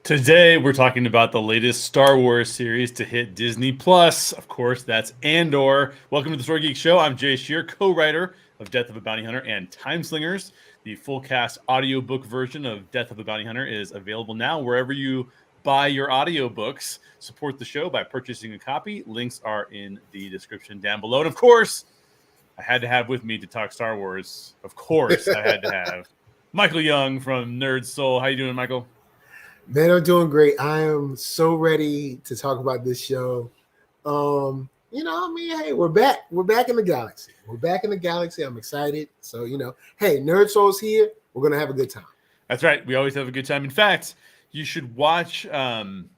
Today, we're talking about the latest Star Wars series to hit Disney Plus. Of course, that's Andor. Welcome to the Story Geeks Show. I'm Jay Shear, co-writer of Death of a Bounty Hunter and Timeslingers. The full cast audiobook version of Death of a Bounty Hunter is available now wherever you buy your audiobooks. Support the show by purchasing a copy. Links are in the description down below. And of course, I had to have with me to talk Star Wars. Of course, I had to have Michael Young from NERDSoul. How you doing, Michael? Man, I'm doing great. I am so ready to talk about this show. Hey, we're back. We're back in the galaxy. I'm excited. So, hey, NERDSoul's here. We're going to have a good time. That's right. We always have a good time. In fact, you should watch on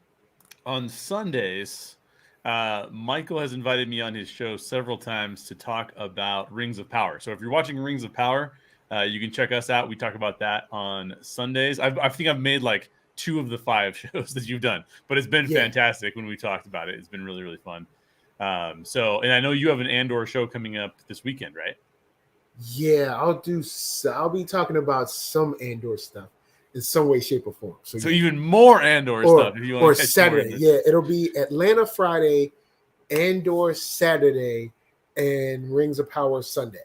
Sundays. Michael has invited me on his show several times to talk about Rings of Power. So if you're watching Rings of Power, you can check us out. We talk about that on Sundays. I think I've made like 2 of the 5 shows that you've done, but it's been fantastic when we talked about it. It's been really, really fun. And I know you have an Andor show coming up this weekend, right? Yeah, I'll be talking about some Andor stuff in some way, shape, or form. So even more Andor stuff. If you want or Saturday. Yeah, it'll be Atlanta Friday, Andor Saturday, and Rings of Power Sunday.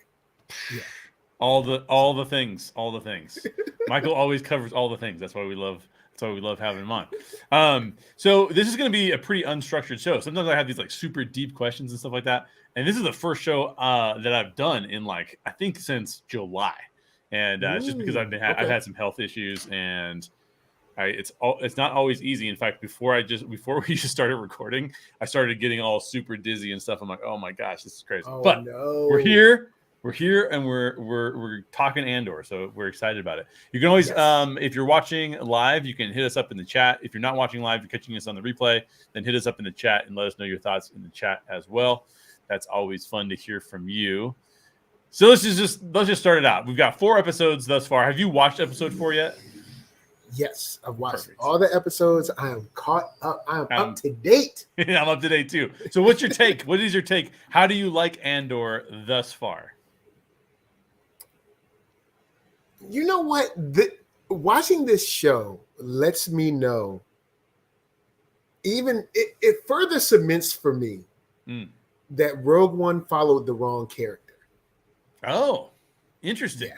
Yeah. All the things. Michael always covers all the things. That's why we love having him on. So this is going to be a pretty unstructured show. Sometimes I have these like super deep questions and stuff like that. And this is the first show that I've done in I think since July. And it's just because I've had some health issues, and it's not always easy. In fact, before we just started recording, I started getting all super dizzy and stuff. I'm like, oh my gosh, this is crazy. But we're here. We're here, and we're talking Andor, so we're excited about it. You can always, if you're watching live, you can hit us up in the chat. If you're not watching live, you're catching us on the replay, then hit us up in the chat and let us know your thoughts in the chat as well. That's always fun to hear from you. So let's just start it out. We've got 4 episodes thus far. Have you watched episode 4 yet? Yes, I've watched all the episodes. I am caught up. I am up to date. I'm up to date too. So what's your take? What is your take? How do you like Andor thus far? You know what? Watching this show lets me know, even it further cements for me that Rogue One followed the wrong character. Oh, interesting.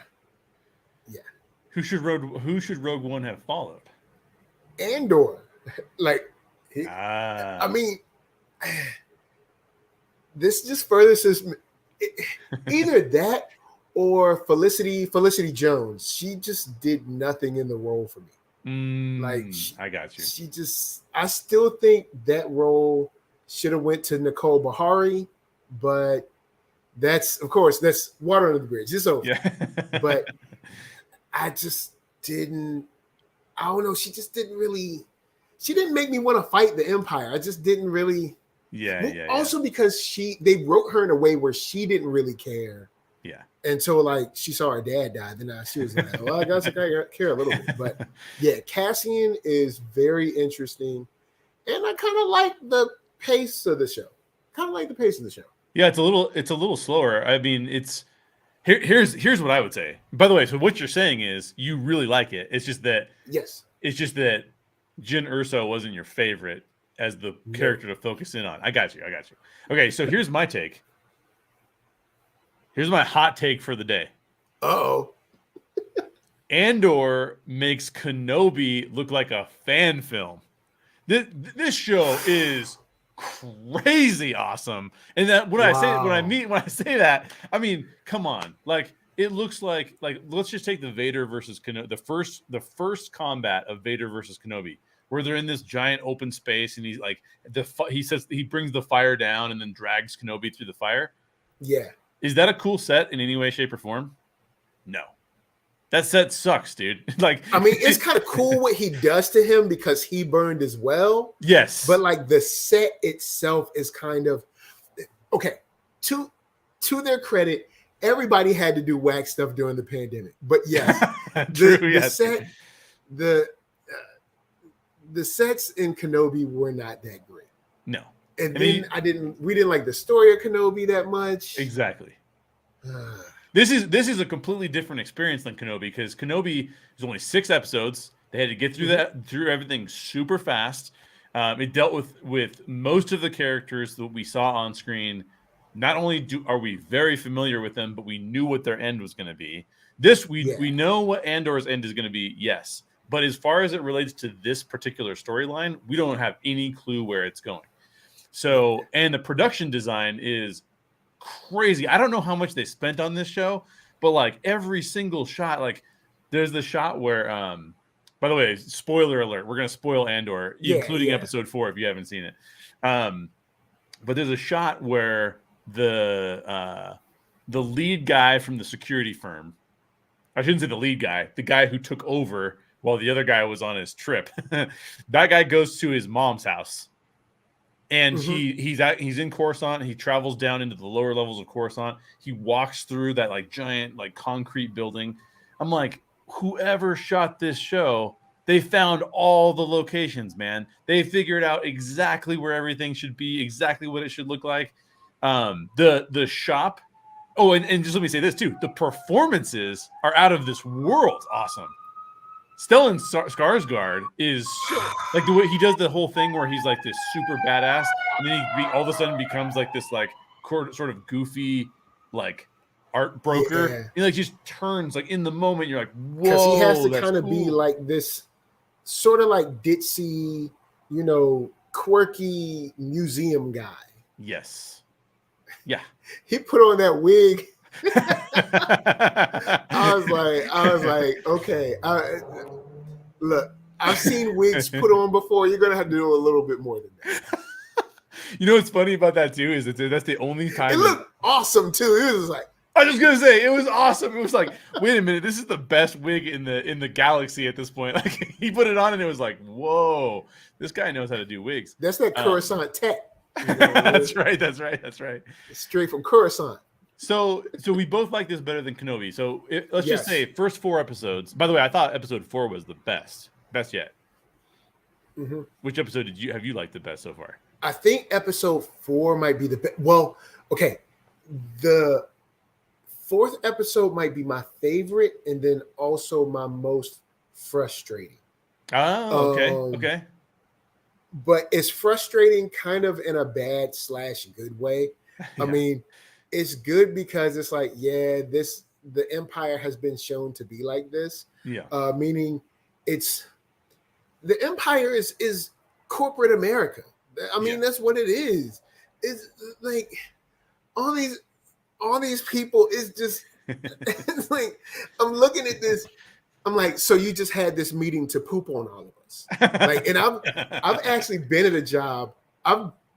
Yeah. Who should Rogue One have followed? Andor. This just further says either that or Felicity Jones. She just did nothing in the role for me. I got you. I still think that role should have went to Nicole Bahari, but that's water under the bridge. It's over. Yeah. But I don't know. She didn't make me want to fight the Empire. I just didn't really. Yeah. Also because they wrote her in a way where she didn't really care. Yeah. Until she saw her dad die, then she was like, "Well, I guess I care a little bit." But yeah, Cassian is very interesting, and I kind of like the pace of the show. Yeah, it's a little slower. I mean, here's what I would say. By the way, so what you're saying is you really like it. It's just that Jyn Erso wasn't your favorite as the character to focus in on. I got you. Okay, so here's my take. Here's my hot take for the day. Uh-oh. Andor makes Kenobi look like a fan film. This show is crazy awesome. And that when I say that, I mean, come on. It looks like let's just take the Vader versus Kenobi, the first combat of Vader versus Kenobi, where they're in this giant open space, and he's like he says he brings the fire down and then drags Kenobi through the fire. Yeah. Is that a cool set in any way, shape, or form? No. That set sucks, dude. It's kind of cool what he does to him because he burned as well. Yes. But the set itself is kind of okay. To their credit, everybody had to do whack stuff during the pandemic. But yes, the sets in Kenobi were not that great. No. And we didn't like the story of Kenobi that much. Exactly. This is a completely different experience than Kenobi, because Kenobi is only 6 episodes. They had to get through everything super fast. It dealt with most of the characters that we saw on screen. Not only are we very familiar with them, but we knew what their end was going to be. We know what Andor's end is going to be, yes. But as far as it relates to this particular storyline, we don't have any clue where it's going. So, and the production design is crazy. I don't know how much they spent on this show, but like every single shot, like there's the shot where, by the way, spoiler alert, we're going to spoil Andor, including episode 4 if you haven't seen it. But there's a shot where the lead guy from the security firm, I shouldn't say the lead guy, the guy who took over while the other guy was on his trip, that guy goes to his mom's house. And he's in Coruscant. He travels down into the lower levels of Coruscant. He walks through that like giant like concrete building. I'm like, whoever shot this show, they found all the locations, man. They figured out exactly where everything should be, exactly what it should look like. The shop. Oh, and just let me say this too. The performances are out of this world awesome. Stellan Skarsgård is like the way he does the whole thing where he's like this super badass, and then he all of a sudden becomes like this like sort of goofy like art broker. Yeah. He like just turns like in the moment. You're like, whoa, because he has to kind of be like this sort of like ditzy, you know, quirky museum guy. Yes. Yeah. He put on that wig. I was like, okay. Look, I've seen wigs put on before. You're gonna have to do a little bit more than that. You know what's funny about that too is that's the only time it looked awesome too. It was like, I was just gonna say it was awesome. It was like, wait a minute, this is the best wig in the galaxy at this point. Like he put it on and it was like, whoa, this guy knows how to do wigs. That's that Coruscant tech. You know, that's right. Straight from Coruscant. So we both like this better than Kenobi. So let's just say first 4 episodes. By the way, I thought episode 4 was the best yet. Mm-hmm. Which episode have you liked the best so far? I think episode 4 might be the best. Well, okay, the 4th episode might be my favorite, and then also my most frustrating. Oh, okay. But it's frustrating, kind of in a bad / good way. I mean. It's good because it's like, the Empire has been shown to be like this. Yeah. Meaning the Empire is corporate America. I mean, that's what it is. It's like all these people is just it's like I'm looking at this. I'm like, so you just had this meeting to poop on all of us. Like, and I've actually been at a job.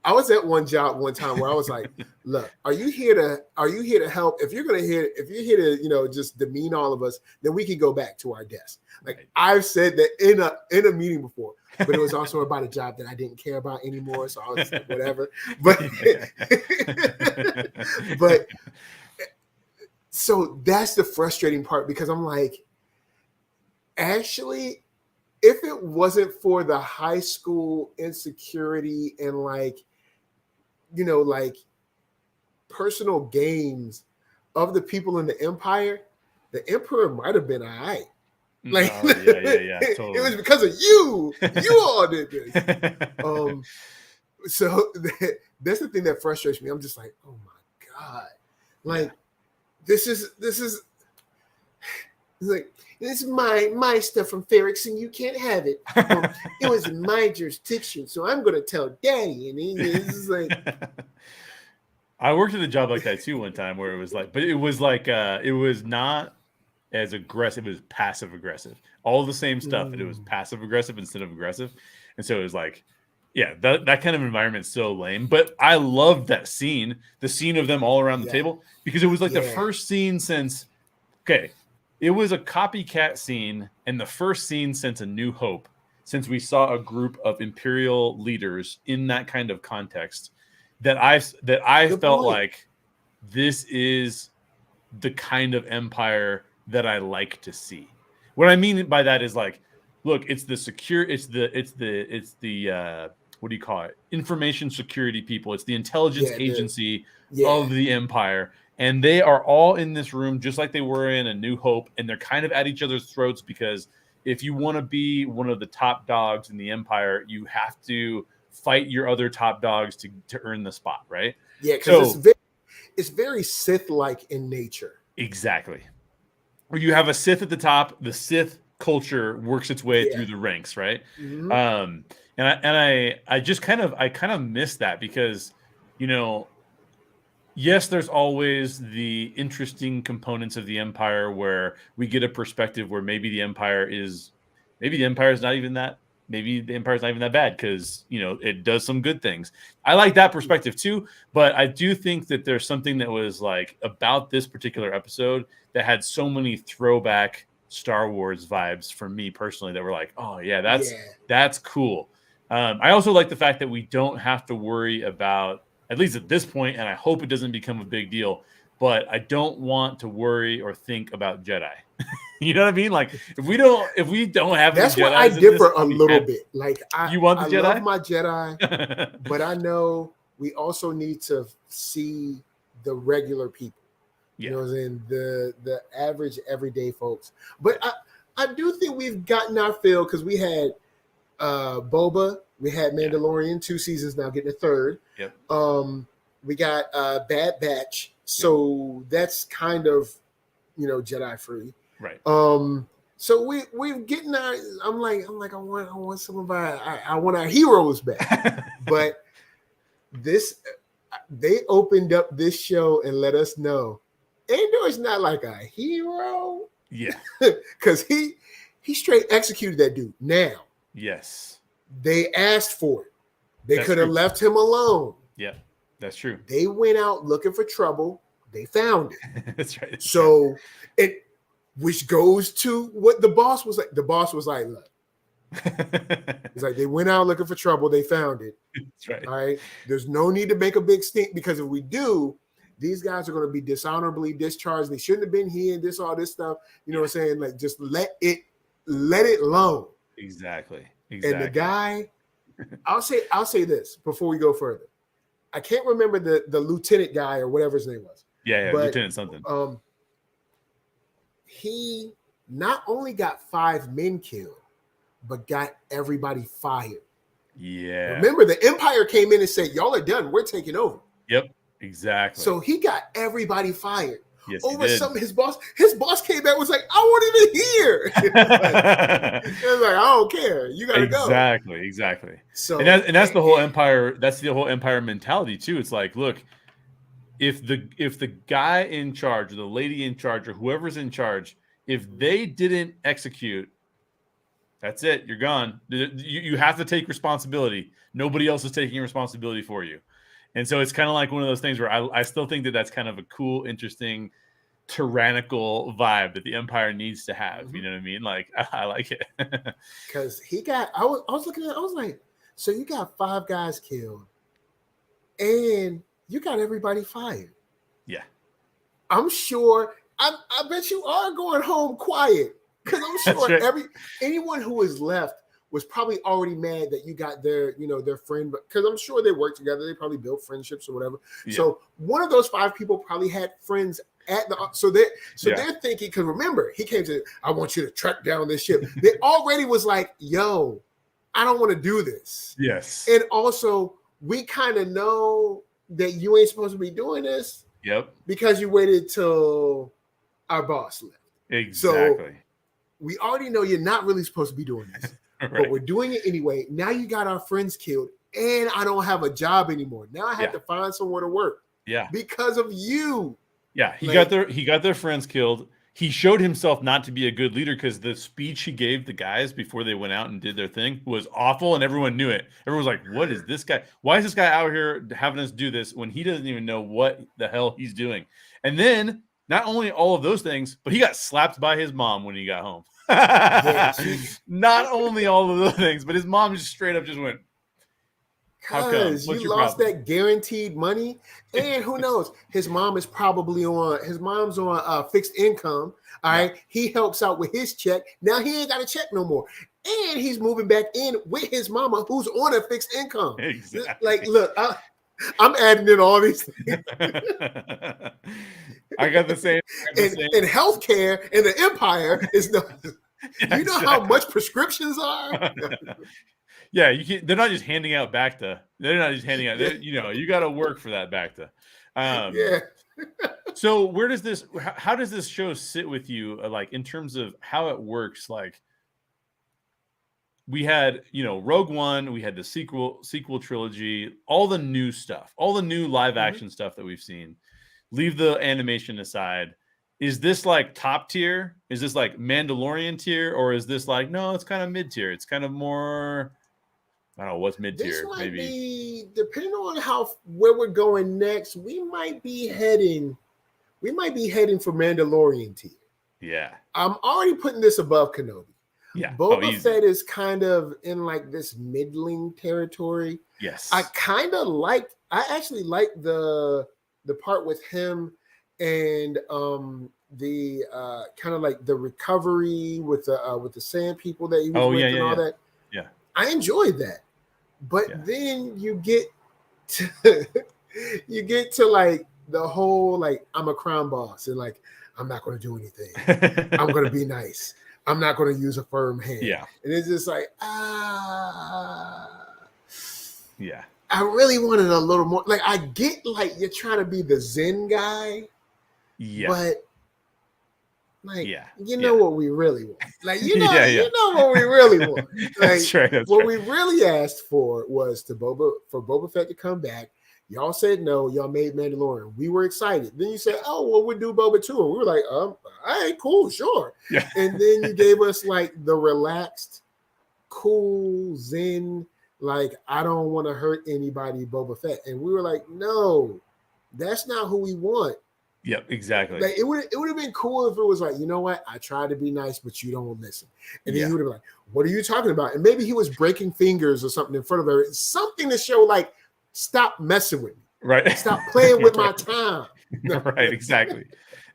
I was at one job one time where I was like, look, are you here to help? If you're here to, you know, just demean all of us, then we can go back to our desk. Like I've said that in a meeting before, but it was also about a job that I didn't care about anymore. So I was like, whatever. But so that's the frustrating part because I'm like, actually, if it wasn't for the high school insecurity and like, you know, like personal gains of the people in the Empire, the Emperor might have been all right. Like, yeah, totally. It was because of you. You all did this. So that's the thing that frustrates me. I'm just like, oh my God. Like, this is like, this is my stuff from Ferrix, and you can't have it. It was in my jurisdiction, so I'm going to tell Daddy. And he's like, I worked at a job like that too one time, where it was like, but it was like, it was not as aggressive. It was passive aggressive. All the same stuff, but it was passive aggressive instead of aggressive. And so it was like, yeah, that kind of environment is so lame. But I loved that scene, the scene of them all around the table, because it was like the first scene since, it was a copycat scene and the first scene since A New Hope, since we saw a group of Imperial leaders in that kind of context, that I felt like this is the kind of Empire that I like to see. What I mean by that is like, look, it's the what do you call it? Information security people. It's the intelligence agency of the Empire. And they are all in this room just like they were in A New Hope. And they're kind of at each other's throats because if you want to be one of the top dogs in the Empire, you have to fight your other top dogs to earn the spot, right? Yeah, because it's very Sith-like in nature. Exactly. Where you have a Sith at the top, the Sith culture works its way through the ranks, right? And I just kind of miss that because, yes, there's always the interesting components of the Empire where we get a perspective where maybe the Empire is not even that. Maybe the Empire's not even that bad because, it does some good things. I like that perspective too, but I do think that there's something that was like about this particular episode that had so many throwback Star Wars vibes for me personally that were like, oh yeah, that's cool. I also like the fact that we don't have to worry about, at least at this point, and I hope it doesn't become a big deal, but I don't want to worry or think about Jedi. You know what I mean? Like if we don't have that's any where Jedis I in differ this, a little bit. Like you want the I Jedi? love my Jedi, but I know we also need to see the regular people. You know what I'm saying? The average everyday folks. But I do think we've gotten our fill because we had Boba, we had Mandalorian, 2 seasons now, getting a third. Yep. We got Bad Batch, so that's kind of Jedi free. Right. So we're getting our. I'm like I want some of I want our heroes back. But they opened up this show and let us know Andor's not like a hero. Yeah. Because he straight executed that dude. Now. Yes. They asked for it. They could have left him alone. Yeah, that's true. They went out looking for trouble. They found it. That's right. So which goes to what the boss was like. The boss was like, look. It's like they went out looking for trouble. They found it. That's right. All right. There's no need to make a big stink because if we do, these guys are going to be dishonorably discharged. They shouldn't have been here and all this stuff. You know what I'm saying? Like just let it alone. Exactly. And the guy, I'll say this before we go further. I can't remember the lieutenant guy or whatever his name was. Yeah, but, Lieutenant something. He not only got 5 men killed, but got everybody fired. Yeah. Remember, the Empire came in and said, y'all are done. We're taking over. Yep, exactly. So he got everybody fired. Yes, over something his boss came back and was like, I wasn't even here. It was like, I don't care. You gotta go. Exactly. So and that's the whole Empire, that's the whole Empire mentality too. It's like, look, if the guy in charge or the lady in charge or whoever's in charge, if they didn't execute, that's it. You're gone. You have to take responsibility. Nobody else is taking responsibility for you. And so it's kind of like one of those things where I still think that that's kind of a cool, interesting, tyrannical vibe that the Empire needs to have. You know what I mean? Like, I like it. Because I was looking at it, I was like, so you got 5 guys killed and you got everybody fired. Yeah. I'm sure, I bet you are going home quiet. Because I'm sure anyone who is left was probably already mad that you got their friend, because I'm sure they worked together. They probably built friendships or whatever. Yeah. So one of those 5 people probably had friends at they're thinking, because remember, he came to, I want you to track down this ship. They already was like, yo, I don't want to do this. Yes. And also, we kind of know that you ain't supposed to be doing this. Yep. Because you waited till our boss left. Exactly. So we already know you're not really supposed to be doing this. Right. But we're doing it anyway. Now you got our friends killed, and I don't have a job anymore. Now I have to find somewhere to work. Yeah, because of you. Yeah, he got their friends killed. He showed himself not to be a good leader because the speech he gave the guys before they went out and did their thing was awful, and everyone knew it. Everyone was like, "What is this guy? Why is this guy out here having us do this when he doesn't even know what the hell he's doing?" And then not only all of those things, but he got slapped by his mom when he got home. Not only all of those things, but his mom just straight up just went, because you lost that guaranteed money, and who knows, his mom's on fixed income. All right, he helps out with his check. Now he ain't got a check no more, and he's moving back in with his mama who's on a fixed income. Exactly. Like, look, I'm adding in all these things. I got the same. And healthcare in the Empire is no. Do you know how much prescriptions are? Yeah, you can't, they're not just handing out Bacta. They're not just handing out. You got to work for that Bacta. Yeah. So where does this? How does this show sit with you? Like in terms of how it works? Like we had, Rogue One. We had the sequel trilogy. All the new stuff. All the new live action stuff that we've seen. Leave the animation aside. Is this like top tier? Is this like Mandalorian tier, or is this like no? It's kind of mid tier. It's kind of more. I don't know what's mid tier. This might Maybe be, depending on where we're going next. We might be heading for Mandalorian tier. Yeah, I'm already putting this above Kenobi. Yeah, Boba Fett is kind of in like this middling territory. Yes, I actually like the part with him and the kind of like the recovery with the sand people that he was with and all that. Yeah, I enjoyed that, but then you get to like the whole like I'm a crown boss and like I'm not going to do anything. I'm going to be nice. I'm not going to use a firm hand. Yeah, and it's just like yeah. I really wanted a little more. Like I get like you're trying to be the Zen guy. Yeah. But like you know what we really want. Like you know what we really want. Like That's right. What we really asked for was for Boba Fett to come back. Y'all said no, y'all made Mandalorian. We were excited. Then you said, oh, well, we'll do Boba too. And we were like, all right, cool, sure. Yeah. And then you gave us like the relaxed, cool, Zen, like I don't want to hurt anybody, Boba Fett. And we were like, no, that's not who we want. Yep, exactly. Like it would have been cool if it was like, you know what? I tried to be nice, but you don't listen. And then he would have been like, what are you talking about? And maybe he was breaking fingers or something in front of her. Something to show like, stop messing with me. Right. Stop playing with my time. Right, exactly.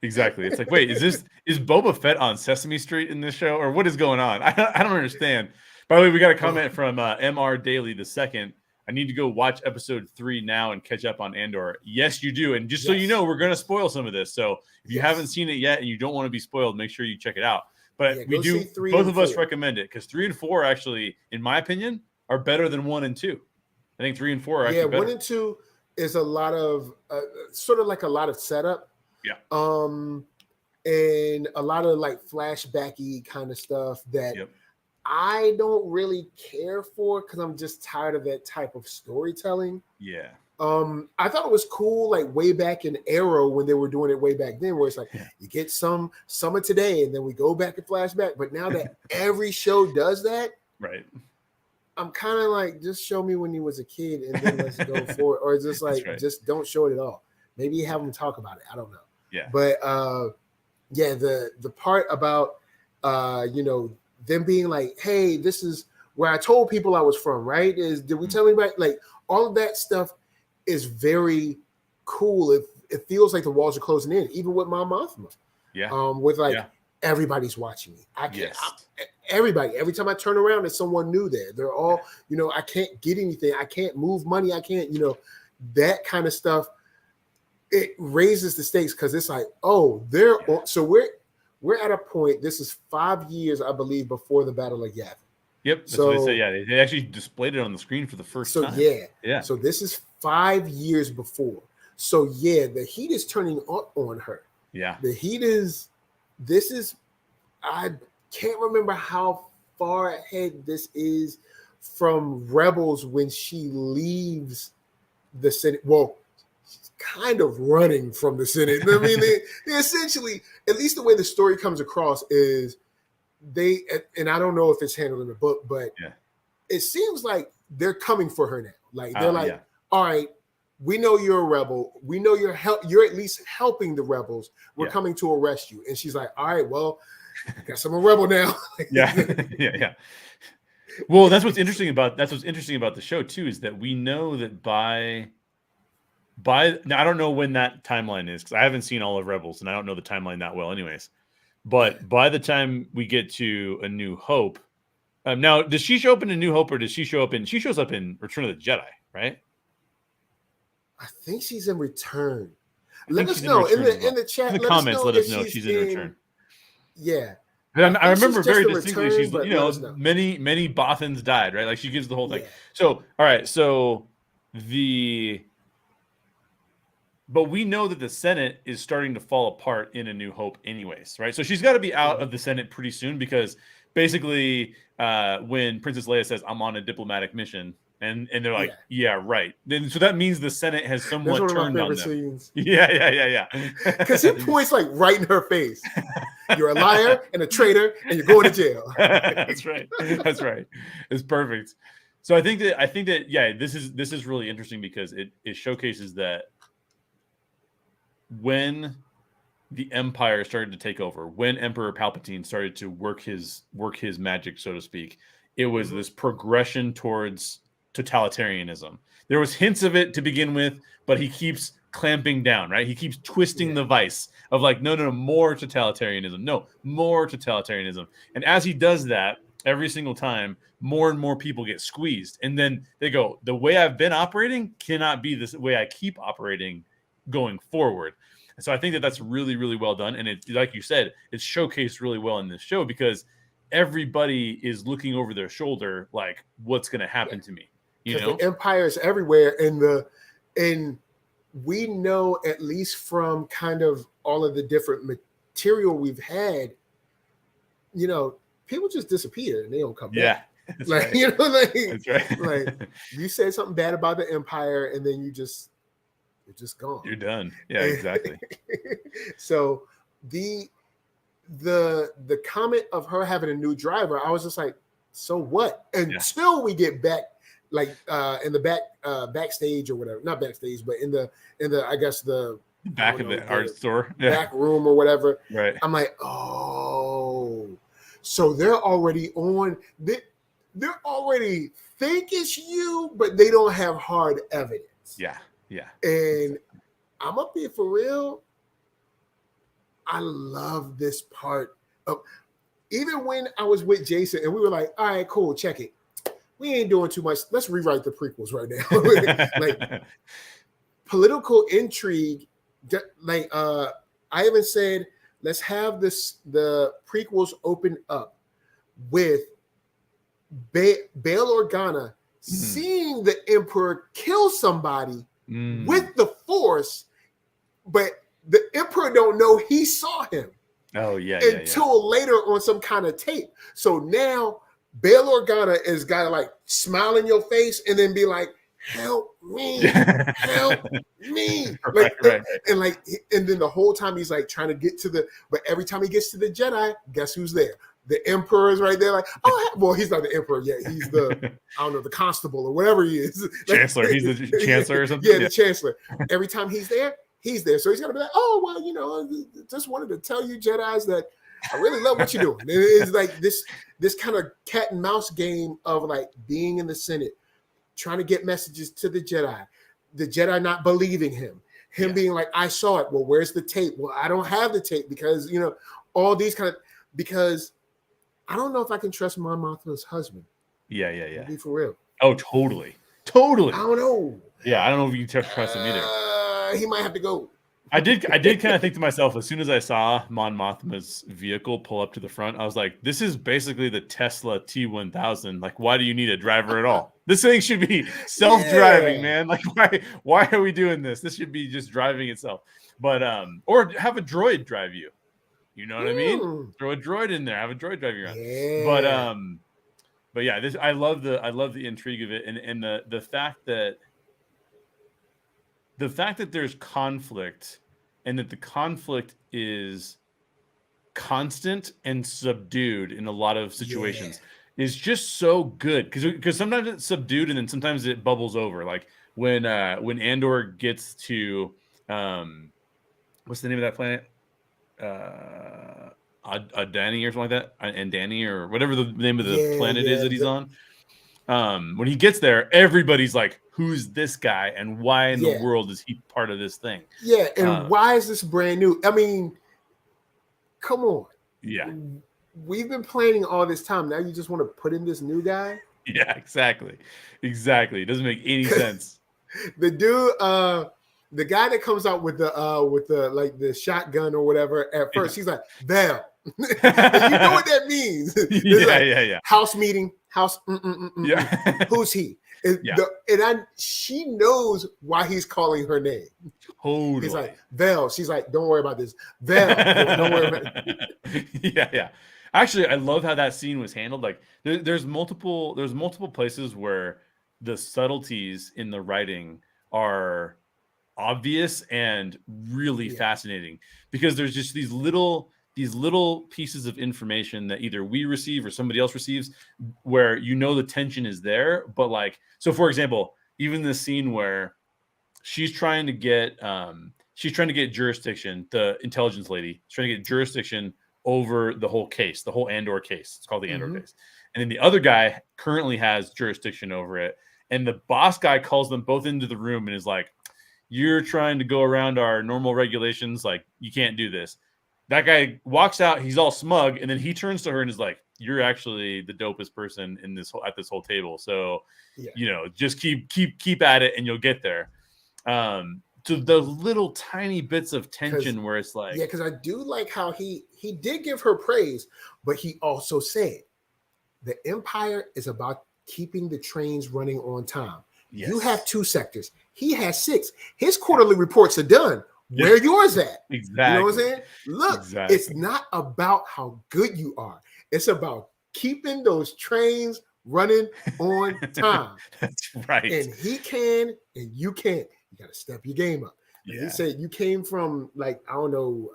Exactly. It's like, wait, is Boba Fett on Sesame Street in this show? Or what is going on? I don't understand. By the way, we got a comment from MR Daily II. I need to go watch episode 3 now and catch up on Andor. Yes, you do. And just so you know, we're going to spoil some of this. So if you haven't seen it yet and you don't want to be spoiled, make sure you check it out. But we do, both of us recommend it because 3 and 4 actually, in my opinion, are better than 1 and 2. I think 3 and 4 are actually better. 1 and 2 is a lot of sort of like a lot of setup. Yeah. And a lot of like flashbacky kind of stuff that I don't really care for because I'm just tired of that type of storytelling. Yeah. I thought it was cool, like way back in Arrow when they were doing it way back then, where it's like you get some of today, and then we go back and flashback. But now that every show does that, right? I'm kind of like, just show me when you was a kid, and then let's go for it, or just like just don't show it at all. Maybe have them talk about it. I don't know. Yeah. But the part about them being like, hey, this is where I told people I was from, right? Did we tell anybody? Like all of that stuff is very cool. It feels like the walls are closing in, even with my Mothma. Yeah. With like everybody's watching me. I can't. Everybody. Every time I turn around, there's someone new there. They're all, I can't get anything. I can't move money. I can't, that kind of stuff. It raises the stakes because it's like, oh, so we're at a point. This is 5 years, I believe, before the Battle of Yavin. Yep. That's what they say. Yeah, they actually displayed it on the screen for the first time. Yeah. So this is 5 years before. So the heat is turning up on her. Yeah. The heat is. I can't remember how far ahead this is from Rebels when she leaves the Senate. Well, she's kind of running from the Senate. I mean, they essentially, at least the way the story comes across is and I don't know if it's handled in the book, but it seems like they're coming for her now. Like they're like, all right, we know you're a rebel. We know you're at least helping the rebels. We're coming to arrest you. And she's like, all right, well, I guess I'm a rebel now. Yeah. Well, that's what's interesting about the show too, is that we know that by now, I don't know when that timeline is because I haven't seen all of Rebels and I don't know the timeline that well anyways. But by the time we get to A New Hope, now does she show up in A New Hope or does she show up she shows up in Return of the Jedi, right? I think she's in Return. Let us know in the chat. In the comments, let us know if she's in Return. Yeah. And I think she's remember just very a distinctly. return, She's, but you let know, us know. many Bothans died, right? Like she gives the whole thing. Yeah. So, all right, so but we know that the Senate is starting to fall apart in A New Hope, anyways, right? So she's got to be out of the Senate pretty soon because basically, when Princess Leia says, "I'm on a diplomatic mission," and they're like, "Yeah, right," then so that means the Senate has That's somewhat one of my turned on favorite them. scenes. Yeah. Because he points like right in her face. You're a liar and a traitor, and you're going to jail. That's right. That's right. It's perfect. So I think that yeah, this is really interesting because it showcases that when the Empire started to take over, when Emperor Palpatine started to work his magic, so to speak, it was this progression towards totalitarianism. There was hints of it to begin with, but he keeps clamping down, right? He keeps twisting the vice of like, no, more totalitarianism. No, more totalitarianism. And as he does that, every single time, more and more people get squeezed. And then they go, the way I've been operating cannot be this way I keep operating going forward. And so I think that that's really, really well done. And it, like you said, it's showcased really well in this show because everybody is looking over their shoulder, like, what's going to happen to me? You know, the Empire is everywhere, and we know, at least from kind of all of the different material we've had, you know, people just disappear and they don't come back. That's like right. you know, like That's right. like you say something bad about the Empire and then you're just gone. You're done. Yeah, exactly. So the comment of her having a new driver, I was just like, so what? Until we get back, like in the backstage or whatever, not backstage, but in the I guess the back of the art store, back room or whatever. Right. I'm like, oh, so they're already on. They're already think it's you, but they don't have hard evidence. Yeah. And I'm up here for real. I love this part of, even when I was with Jason and we were like, all right, cool, check it. We ain't doing too much. Let's rewrite the prequels right now. Like political intrigue. Like I even said, let's have the prequels open up with Bail Organa seeing the Emperor kill somebody with the Force, but the Emperor don't know he saw him. Oh yeah. Until later on some kind of tape. So now Bail Organa is got to like smile in your face and then be like, "Help me, help me!" Like, right. And then the whole time he's like trying to get to the. But every time he gets to the Jedi, guess who's there? The Emperor is right there. Like, oh, well, he's not the Emperor yet. He's the I don't know, the Constable or whatever he is. Chancellor. He's the Chancellor or something. Yeah, the Chancellor. Every time he's there. So he's gonna be like, oh well, you know, just wanted to tell you Jedis that I really love what you're doing. It's like this kind of cat and mouse game of like being in the Senate, trying to get messages to the Jedi not believing him being like, I saw it. Well, where's the tape? Well, I don't have the tape because, you know, all these kind of, because I don't know if I can trust Mon Mothma's husband. Yeah. To be for real. Oh, totally. I don't know. Yeah, I don't know if you can trust him either. He might have to go. I did kind of think to myself, as soon as I saw Mon Mothma's vehicle pull up to the front, I was like, this is basically the Tesla T1000. Like, why do you need a driver at all? This thing should be self-driving, man. Like, why are we doing this? This should be just driving itself. But or have a droid drive you. You know what I mean? Throw a droid in there, have a droid drive you around. Yeah. But yeah, this I love the intrigue of it, and the fact that there's conflict and that the conflict is constant and subdued in a lot of situations is just so good because sometimes it's subdued and then sometimes it bubbles over. Like when Andor gets to what's the name of that planet? Adani or something like that, and Danny or whatever the name of the planet is that he's on. When he gets there, everybody's like, who's this guy and why in the world is he part of this thing? Yeah, and why is this brand new? I mean, come on. Yeah. We've been planning all this time. Now you just want to put in this new guy? Yeah, exactly. It doesn't make any sense. The dude, the guy that comes out with the like the shotgun or whatever, at first he's like, Val, And you know what that means. Yeah. House meeting, house. Yeah. Who's he? She knows why he's calling her name. Totally. He's like, Val. She's like, don't worry about this. Val, don't worry about it. Yeah. Actually, I love how that scene was handled. Like, there's multiple places where the subtleties in the writing are obvious and really fascinating, because there's just these little pieces of information that either we receive or somebody else receives, where the tension is there. But like, so for example, even the scene where she's trying to get jurisdiction, the intelligence lady is trying to get jurisdiction over the whole case, the whole Andor case. It's called the Andor case. And then the other guy currently has jurisdiction over it. And the boss guy calls them both into the room and is like, you're trying to go around our normal regulations. Like, you can't do this. That guy walks out. He's all smug. And then he turns to her and is like, you're actually the dopest person at this whole table. So, just keep at it and you'll get there. To those little tiny bits of tension where it's like, because I do like how he did give her praise, but he also said the Empire is about keeping the trains running on time. Yes. You have 2 sectors. He has 6. His quarterly reports are done. Where yours at? Exactly. You know what I'm saying? Look, It's not about how good you are. It's about keeping those trains running on time. That's right. And he can, and you can't. You got to step your game up. Yeah. He said you came from, like, I don't know,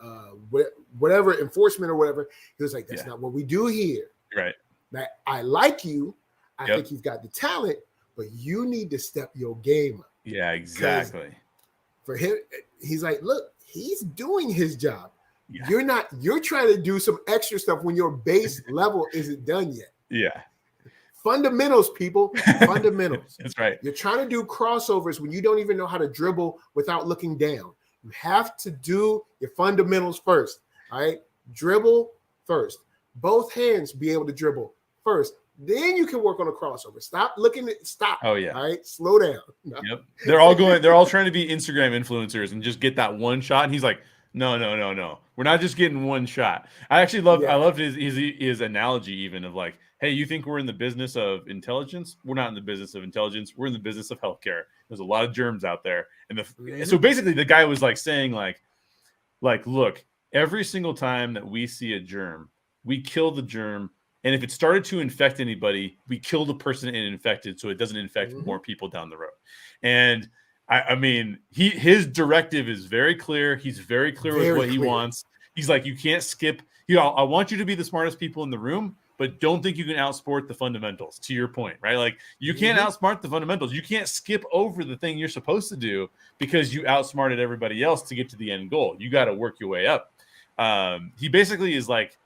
whatever, enforcement or whatever. He was like, that's not what we do here. Right. Like, I like you. I think you've got the talent, but you need to step your game up. Yeah, exactly. For him, he's like, look, he's doing his job. Yeah. You're trying to do some extra stuff when your base level isn't done yet. Yeah. Fundamentals, people. Fundamentals. That's right. You're trying to do crossovers when you don't even know how to dribble without looking down. You have to do your fundamentals first. All right. Dribble first. Both hands be able to dribble first. Then you can work on a crossover. Stop. Oh, yeah. All right. Slow down. No. Yep. They're all trying to be Instagram influencers and just get that one shot. And he's like, no. We're not just getting one shot. I loved his analogy even of like, hey, you think we're in the business of intelligence? We're not in the business of intelligence. We're in the business of healthcare. There's a lot of germs out there. And so basically the guy was like saying like, look, every single time that we see a germ, we kill the germ. And if it started to infect anybody, we kill the person it infected so it doesn't infect more people down the road. And I mean, his directive is very clear. He's very clear with what he wants. He's like, you can't skip. I want you to be the smartest people in the room, but don't think you can outsmart the fundamentals, to your point, right? Like, you can't outsmart the fundamentals. You can't skip over the thing you're supposed to do because you outsmarted everybody else to get to the end goal. You got to work your way up. He basically is like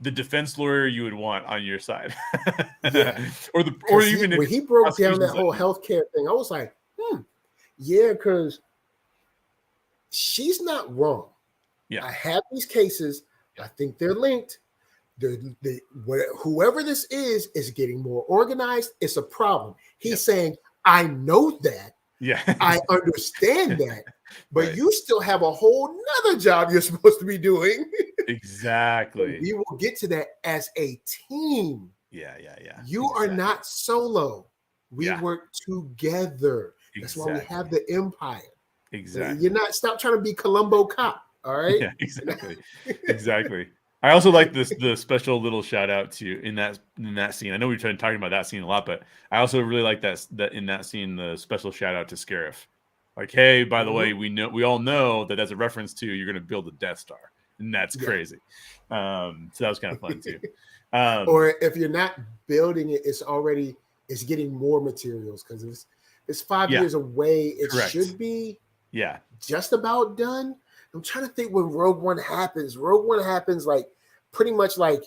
the defense lawyer you would want on your side. or even when he broke down that whole healthcare thing, I was like, because she's not wrong. Yeah. I have these cases. I think they're linked. Whoever this is getting more organized. It's a problem. He's saying, I know that. Yeah. I understand that. But you still have a whole nother job you're supposed to be doing. Exactly. We will get to that as a team. Yeah. You are not solo. We work together. That's why we have the Empire. Exactly. Stop trying to be Columbo cop. All right. Yeah, exactly. I also like the special little shout out to in that scene. I know we've been talking about that scene a lot, but I also really like that in that scene, the special shout out to Scarif. Like, hey, by the way, we all know that that's a reference to you're going to build a Death Star, and that's crazy. So that was kind of fun too. Or if you're not building it, it's getting more materials because it's 5 years away. It should be just about done. I'm trying to think when Rogue One happens. Rogue One happens like pretty much like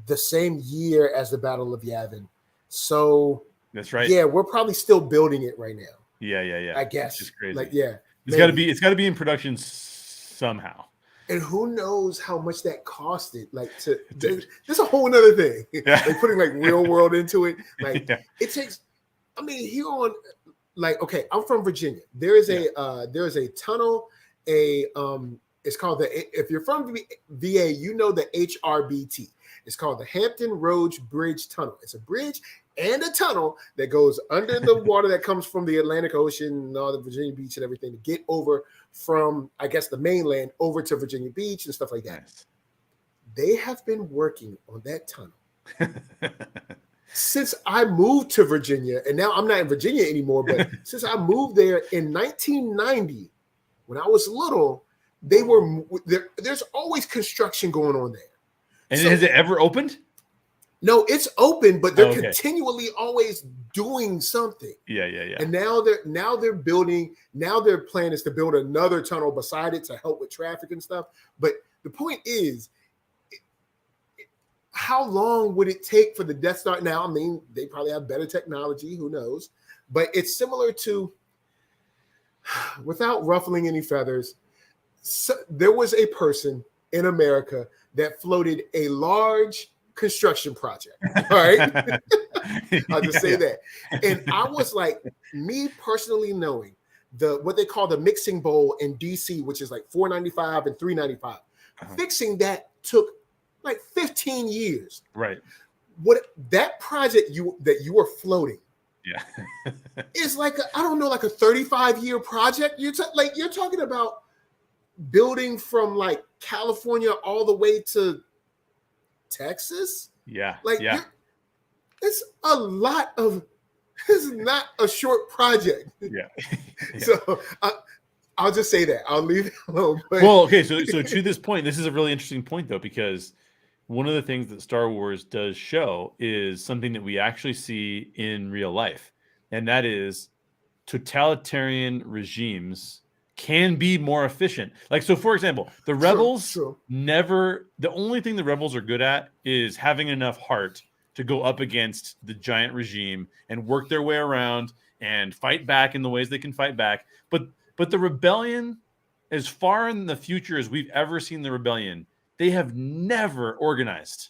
the same year as the Battle of Yavin. So that's right. Yeah, we're probably still building it right now. Yeah. I guess. It's just crazy. Like, it's got to be in production somehow. And who knows how much that costed? Like, there's a whole nother thing. Like putting like real world into it. Like it takes. I mean, here on like, okay, I'm from Virginia. There is a tunnel. It's It's called if you're from VA, you know the HRBT. It's called the Hampton Roads Bridge Tunnel. It's a bridge and a tunnel that goes under the water that comes from the Atlantic Ocean and all the Virginia Beach and everything to get over from, I guess, the mainland over to Virginia Beach and stuff like that. Nice. They have been working on that tunnel since I moved to Virginia. And now I'm not in Virginia anymore, but since I moved there in 1990, when I was little, they were there. There's always construction going on there. And so, has it ever opened? No, it's open, but they're continually always doing something. Yeah. And now they're building. Now their plan is to build another tunnel beside it to help with traffic and stuff. But the point is, how long would it take for the Death Star? Now, I mean, they probably have better technology. Who knows? But it's similar to, without ruffling any feathers, so there was a person in America that floated a large construction project. All right. I'll just say that. And I was like, me personally knowing what they call the mixing bowl in DC, which is like $4.95 and $3.95. Fixing that took like 15 years. Right. What that project that you were floating. Yeah. is like I don't know, like a 35-year project. You're talking about building from like California all the way to Texas. Yeah. Like, yeah. It's a lot of. This is not a short project. Yeah. So I'll just say that. I'll leave it alone. But. Well, okay. So to this point, this is a really interesting point though, because one of the things that Star Wars does show is something that we actually see in real life, and that is totalitarian regimes can be more efficient. Like, so for example, the rebels the only thing the rebels are good at is having enough heart to go up against the giant regime and work their way around and fight back in the ways they can fight back. But the rebellion, as far in the future as we've ever seen the rebellion, they have never organized.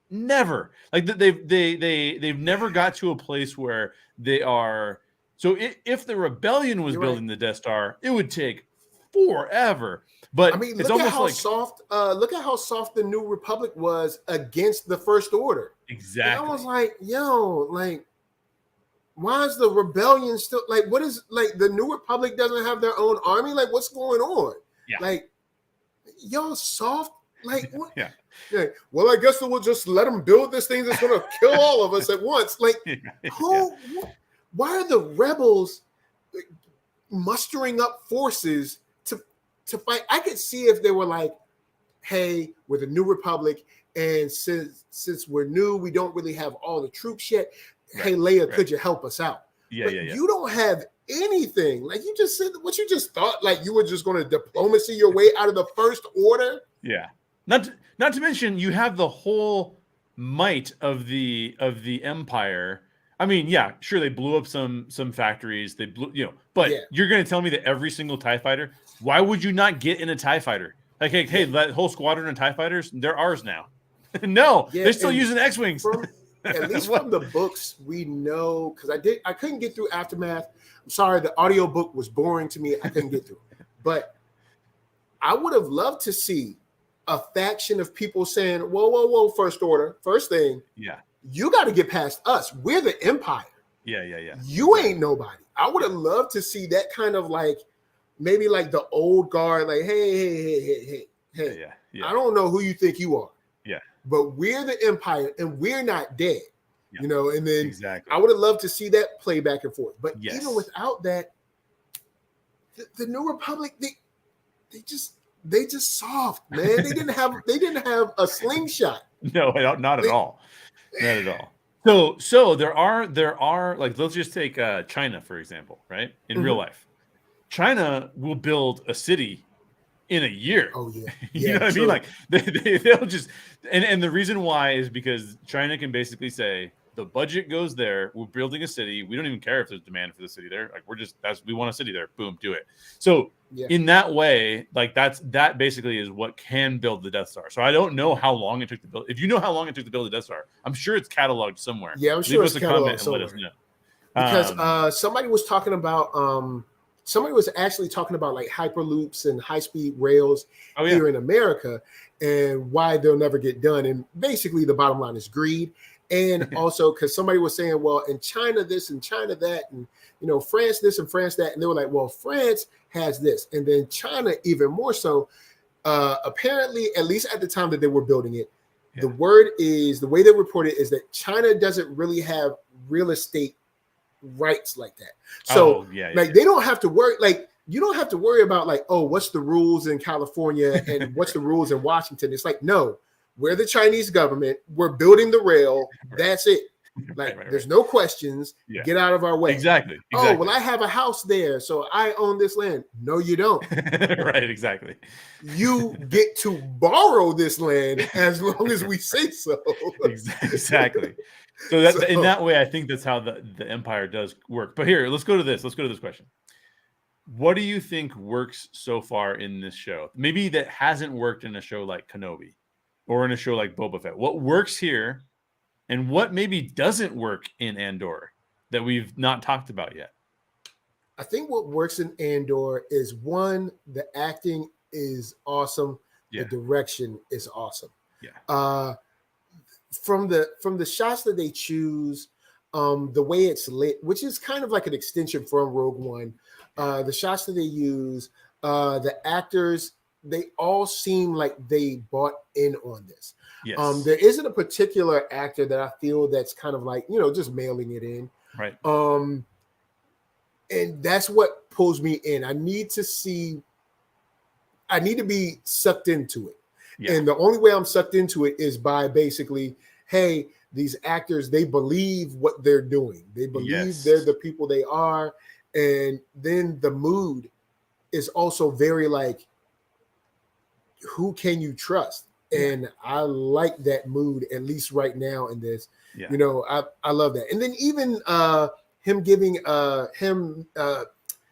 Never. Like they've never got to a place where they are. So if the rebellion was building the Death Star, it would take forever. But I mean, it's look at almost how like soft. Look at how soft the New Republic was against the First Order. Exactly. And I was like, yo, like, why is the rebellion still like? What is like the New Republic doesn't have their own army? Like, what's going on? Yeah. Like, y'all soft. Like, what? Yeah. Well, I guess we'll just let them build this thing that's going to kill all of us at once. Like, who? Yeah. Why are the rebels mustering up forces to fight? I could see if they were like, hey, we're the New Republic, and since we're new, we don't really have all the troops yet. Right, hey, Leia, could you help us out? Yeah. You don't have anything. Like you just said, what you just thought, like you were just going to diplomacy your way out of the First Order. Yeah. Not to mention, you have the whole might of the Empire. I mean, yeah, sure, they blew up some factories. They blew, but you're going to tell me that every single TIE fighter, why would you not get in a TIE fighter? Like, hey, that whole squadron of TIE fighters, they're ours now. No, they're still using X-Wings. At least from the books, we know, because I couldn't get through Aftermath. I'm sorry, the audio book was boring to me. I couldn't get through it. But I would have loved to see a faction of people saying, whoa, First Order, first thing. Yeah. You got to get past us. We're the Empire. Yeah. You ain't nobody. I would have loved to see that kind of like, maybe like the old guard, like, hey. Yeah. I don't know who you think you are. Yeah. But we're the Empire and we're not dead. Yeah. And then exactly. I would have loved to see that play back and forth. But even without that, the New Republic, they just soft, man. They didn't have a slingshot. No, not at all. Not at all. So there are like, let's just take China, for example, right? In real life, China will build a city in a year. Oh yeah. You know what I mean? Like they'll just, and the reason why is because China can basically say the budget goes there. We're building a city. We don't even care if there's demand for the city there. Like we want a city there. Boom, do it. So in that way, like that basically is what can build the Death Star. So I don't know how long it took to build. If you know how long it took to build the Death Star, I'm sure it's cataloged somewhere. Yeah, I'm sure it's cataloged somewhere. Let us know. Because somebody was talking about somebody was actually talking about like hyperloops and high-speed rails here in America and why they'll never get done. And basically the bottom line is greed. And also because somebody was saying, well, in China this and China that, and France this and France that. And they were like, well, France has this. And then China even more so. Apparently, at least at the time that they were building it, the word is, the way they report it is that China doesn't really have real estate rights like that. So they don't have to worry, like you don't have to worry about like, oh, what's the rules in California and what's the rules in Washington. It's like, no, we're the Chinese government, we're building the rail, that's it. Like there's no questions, get out of our way. Exactly. Oh, well, I have a house there, so I own this land. No, you don't. Right, exactly. You get to borrow this land as long as we say so. Exactly. So that in that way, I think that's how the empire does work. But here, let's go to this question. What do you think works so far in this show? Maybe that hasn't worked in a show like Kenobi or in a show like Boba Fett. What works here and what maybe doesn't work in Andor that we've not talked about yet? I think what works in Andor is, one, the acting is awesome. The direction is awesome. From the shots that they choose, the way it's lit, which is kind of like an extension from Rogue One, the shots that they use, the actors, they all seem like they bought in on this. There isn't a particular actor that I feel that's kind of like, just mailing it in. Right. And that's what pulls me in. I need to be sucked into it. And the only way I'm sucked into it is by basically, hey, these actors, they believe what they're doing. They believe they're the people they are. And then the mood is also very like, who can you trust? And I like that mood, at least right now in this. I love that. And then even him giving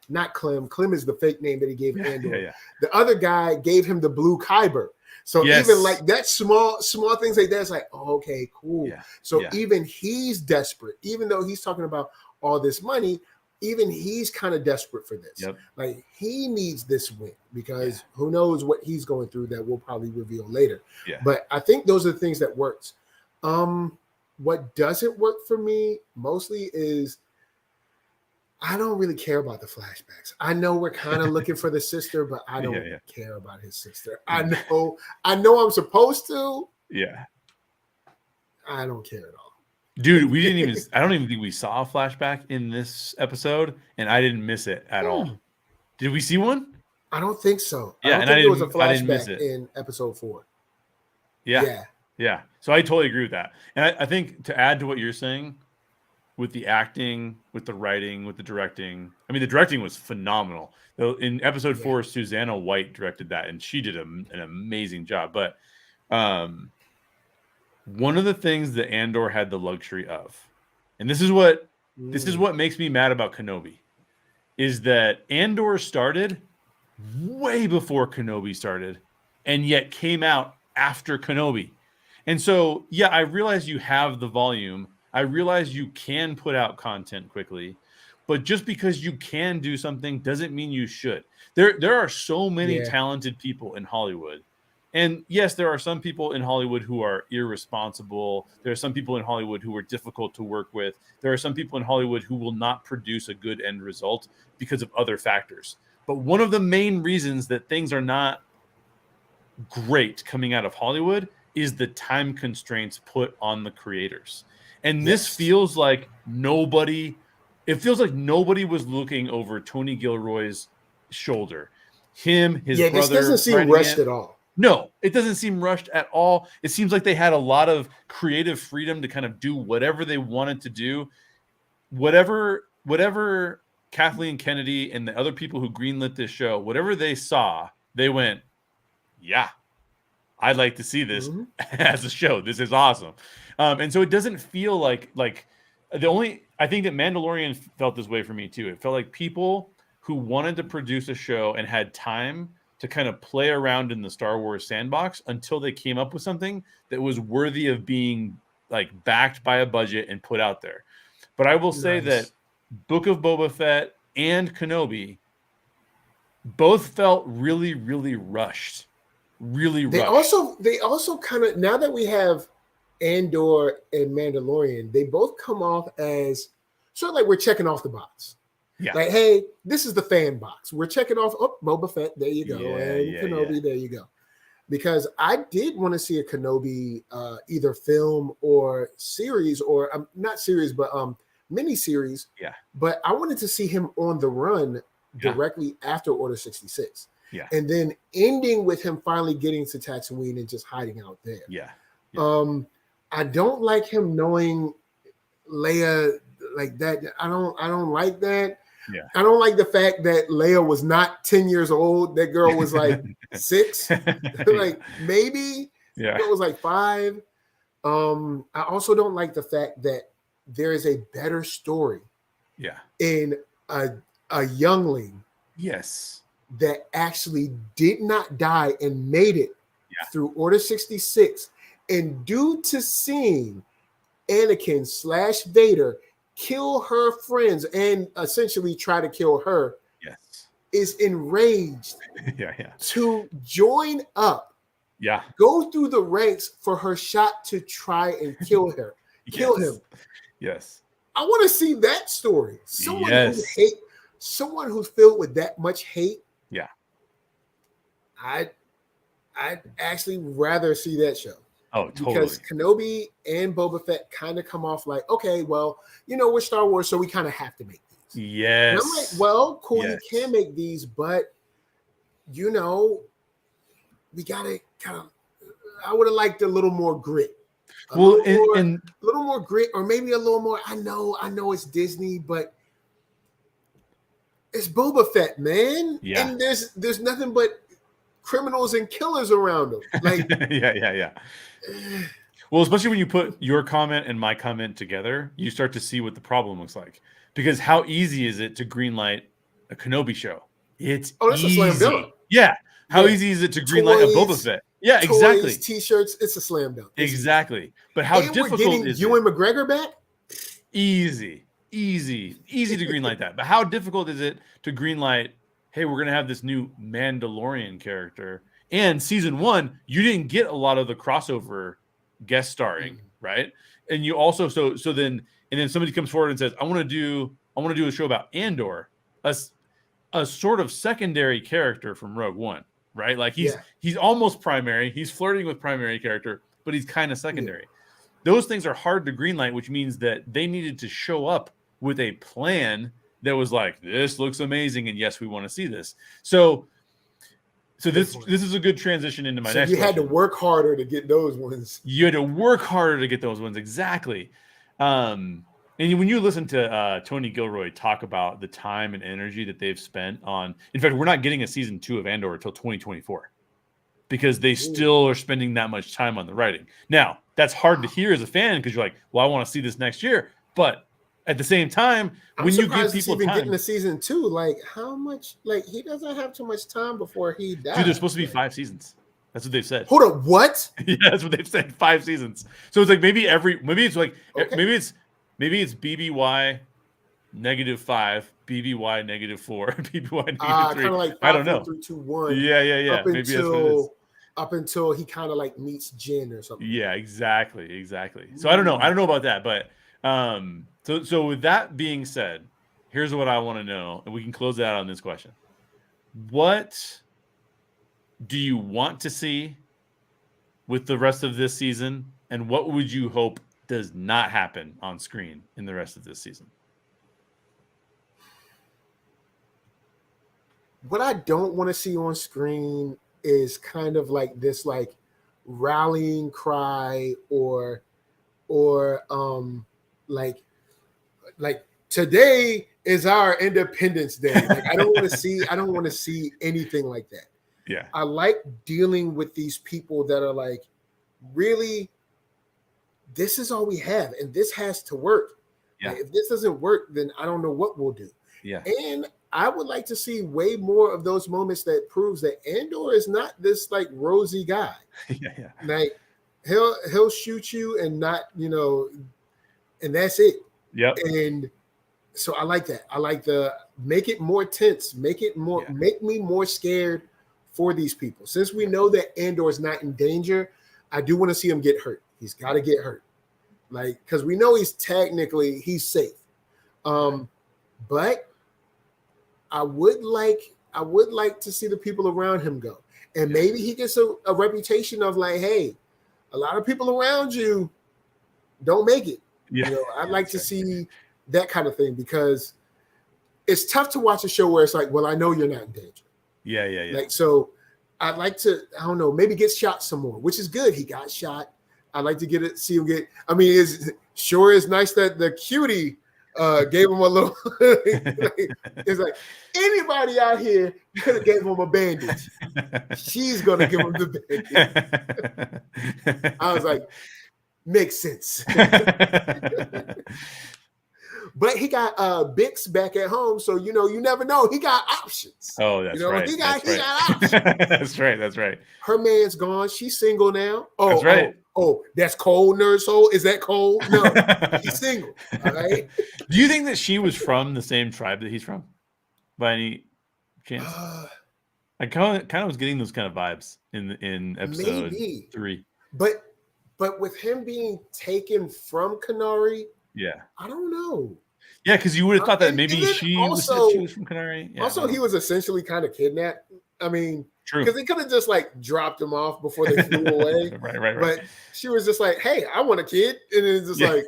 not Clem is the fake name that he gave Andor. The other guy gave him the blue Kyber. So even like that small things like that, it's like, oh, okay, cool. So even he's desperate, even though he's talking about all this money, even he's kind of desperate for this. Like he needs this win because who knows what he's going through that we'll probably reveal later. But I think those are the things that works. What doesn't work for me mostly is I don't really care about the flashbacks. I know we're kind of looking for the sister, but I don't care about his sister. I know I'm supposed to. I don't care at all. Dude, I don't even think we saw a flashback in this episode, and I didn't miss it at all. Did we see one? I don't think so. Yeah, I don't think there was a flashback in episode 4. Yeah. So I totally agree with that. And I think to add to what you're saying, with the acting, with the writing, with the directing, I mean, the directing was phenomenal. In episode 4, Susanna White directed that, and she did an amazing job. But one of the things that Andor had the luxury of, and this is what makes me mad about Kenobi, is that Andor started way before Kenobi started, and yet came out after Kenobi. And so, I realize you have the volume. I realize you can put out content quickly, but just because you can do something doesn't mean you should. There are so many talented people in Hollywood. And yes, there are some people in Hollywood who are irresponsible. There are some people in Hollywood who are difficult to work with. There are some people in Hollywood who will not produce a good end result because of other factors. But one of the main reasons that things are not great coming out of Hollywood is the time constraints put on the creators. And this feels like nobody was looking over Tony Gilroy's shoulder. Him, his brother. This doesn't seem rushed at all. No, it doesn't seem rushed at all. It seems like they had a lot of creative freedom to kind of do whatever they wanted to do. Whatever Kathleen Kennedy and the other people who greenlit this show, whatever they saw, they went, I'd like to see this as a show. This is awesome. And so it doesn't feel like I think that Mandalorian felt this way for me too. It felt like people who wanted to produce a show and had time to kind of play around in the Star Wars sandbox until they came up with something that was worthy of being like backed by a budget and put out there. But I will say that Book of Boba Fett and Kenobi both felt really, really rushed. Really rushed. They also kind of, now that we have Andor and Mandalorian, they both come off as sort of like we're checking off the box. Yeah. Like, hey, this is the fan box. We're checking off, Boba Fett, there you go. And Kenobi, there you go. Because I did want to see a Kenobi either film or series, or not series, but mini series. Yeah. But I wanted to see him on the run directly after Order 66. Yeah. And then ending with him finally getting to Tatooine and just hiding out there. Yeah. I don't like him knowing Leia like that. I don't like that. Yeah. I don't like the fact that Leia was not 10 years old. That girl was like 6. Like maybe yeah. it was like 5. I also don't like the fact that there is a better story in a youngling yes that actually did not die and made it through Order 66, and due to seeing Anakin / Vader kill her friends and essentially try to kill her, is enraged to join up, go through the ranks for her shot to try and kill her, kill him. Yes. I want to see that story. Someone who's filled with that much hate. Yeah. I'd actually rather see that show. Oh, totally. Because Kenobi and Boba Fett kind of come off like, okay, well, we're Star Wars, so we kind of have to make these. Yes. And I'm like, well, cool, you can make these, but we gotta kind of. I would have liked a little more grit. A little more grit, or maybe a little more. I know it's Disney, but it's Boba Fett, man. Yeah. And there's nothing but criminals and killers around him. Like, yeah. Well, especially when you put your comment and my comment together, you start to see what the problem looks like. Because how easy is it to greenlight a Kenobi show? It's easy. A slam dunk. Yeah. How easy is it to greenlight a Boba Fett? Yeah, exactly. T-shirts, it's a slam dunk. Exactly. But how difficult is Ewan McGregor back? Easy to greenlight that. But how difficult is it to greenlight, hey, we're going to have this new Mandalorian character. And season 1, you didn't get a lot of the crossover guest starring, right? And you also so then somebody comes forward and says, I want to do a show about Andor, a sort of secondary character from Rogue One, right? Like he's almost primary. He's flirting with primary character, but he's kind of secondary. Yeah. Those things are hard to greenlight, which means that they needed to show up with a plan that was like, this looks amazing, and yes, we want to see this. So this is a good transition into my next question. You had to work harder to get those ones. Exactly. And when you listen to Tony Gilroy talk about the time and energy that they've spent on, in fact, we're not getting a season 2 of Andor until 2024 because they still are spending that much time on the writing. Now, that's hard to hear as a fan because you're like, well, I want to see this next year. But at the same time, when you give people time, getting a season 2, like how much? Like he doesn't have too much time before he dies. Dude, there's supposed to be 5 seasons. That's what they've said. Hold up, what? Yeah, that's what they've said. 5 seasons. So it's like maybe it's BBY -5, BBY -4, BBY -3. Like I don't know. 3, 2, 1. Yeah. Maybe that's what it is. Up until he kind of like meets Jin or something. Yeah, exactly. So I don't know about that, but so with that being said, here's what I want to know, and we can close that out on this question. What do you want to see with the rest of this season, and what would you hope does not happen on screen in the rest of this season? What I don't want to see on screen is kind of like this like rallying cry or like today is our Independence Day. Like I don't want to see anything like that. Yeah. I like dealing with these people that are like, really, this is all we have and this has to work. Yeah. Like, if this doesn't work, then I don't know what we'll do. Yeah. And I would like to see way more of those moments that proves that Andor is not this like rosy guy. Yeah. Like he'll shoot you and not, and that's it. Yep. And So I like that. I like the make it more tense, make me more scared for these people. Since we know that Andor is not in danger, I do want to see him get hurt. He's got to get hurt, like because we know he's safe. But I would like to see the people around him go, and maybe he gets a reputation of like, hey, a lot of people around you don't make it. Yeah. You know, I'd like to see that kind of thing because it's tough to watch a show where it's like, well, I know you're not in danger. Yeah. Like, so I'd like to, I don't know, maybe get shot some more, which is good. He got shot. I'd like to see him get, I mean, it's nice that the cutie gave him a little, it's like, anybody out here could have gave him a bandage. She's going to give him the bandage. I was like, makes sense. But he got Bix back at home, so you never know. He got options. Oh, that's right. He got options. That's right. Her man's gone. She's single now. Oh, that's right. Oh, that's cold, NERDSoul. Is that cold? No, he's single. All right. Do you think that she was from the same tribe that he's from, by any chance? I kind of was getting those kind of vibes in episode 3. But with him being taken from Kenari, I don't know. Yeah, because you would have thought that maybe she was from Kenari. Yeah, also, he was essentially kind of kidnapped. I mean, true, because they could have just like dropped him off before they flew away. Right. But she was just like, "Hey, I want a kid," and it's just like,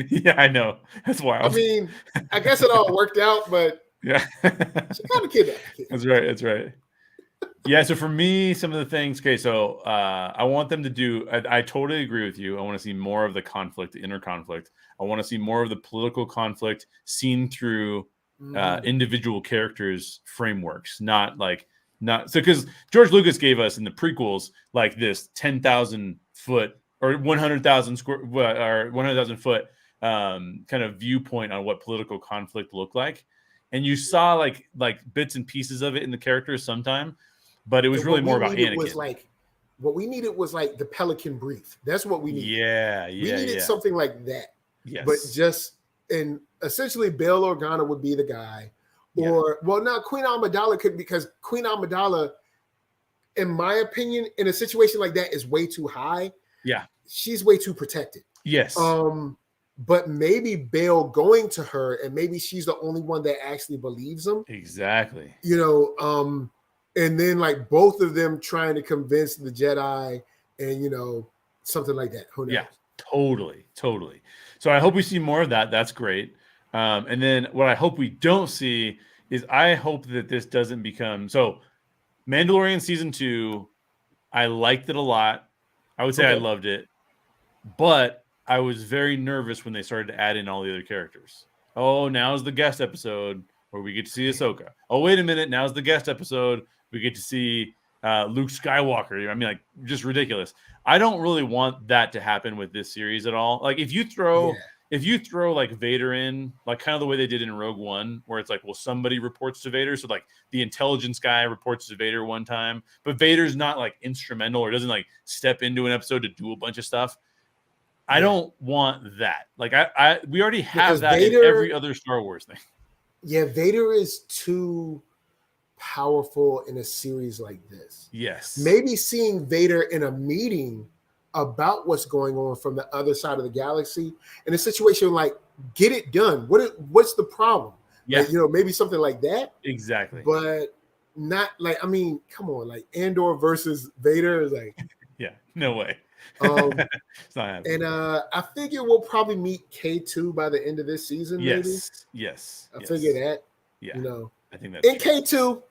yeah, I know. That's wild. I mean, I guess it all worked out, but yeah, she kind of kidnapped the kid. That's right. Yeah, so for me, some of the things. Okay, so I want them to do. I totally agree with you. I want to see more of the conflict, the inner conflict. I want to see more of the political conflict seen through individual characters' frameworks, not so because George Lucas gave us in the prequels like this 10,000 foot or 100,000 square or 100,000 foot kind of viewpoint on what political conflict looked like, and you saw like bits and pieces of it in the characters sometime. But it was really more about Anakin. What we needed was like the Pelican Brief. That's what we needed. Yeah. We needed something like that. Yes. But and essentially Bail Organa would be the guy. Or, well, now Queen Amidala could, because Queen Amidala, in my opinion, in a situation like that is way too high. Yeah. She's way too protected. Yes. But maybe Bail going to her and maybe she's the only one that actually believes him. Exactly. And then like both of them trying to convince the Jedi and, something like that. Who knows? Yeah, totally. So I hope we see more of that. That's great. And then what I hope we don't see is I hope that this doesn't become... So Mandalorian season 2, I liked it a lot. I would say I loved it. But I was very nervous when they started to add in all the other characters. Oh, now's the guest episode where we get to see Ahsoka. Oh, wait a minute. Now's the guest episode. We get to see Luke Skywalker. I mean, like, just ridiculous. I don't really want that to happen with this series at all. Like, if you throw like Vader in, like kind of the way they did in Rogue One, where it's like, well, somebody reports to Vader. So like the intelligence guy reports to Vader one time, but Vader's not like instrumental or doesn't like step into an episode to do a bunch of stuff. I don't want that. Like we already have that Vader, in every other Star Wars thing. Yeah, Vader is too powerful in a series like this. Yes. Maybe seeing Vader in a meeting about what's going on from the other side of the galaxy in a situation like, get it done. What's the problem? Yeah. Like, maybe something like that. Exactly. But not like, I mean, come on, like Andor versus Vader is like, yeah, no way. It's not happening. And I figure we'll probably meet K2 by the end of this season. Yes. I figure that. Yeah. I think that's in K2,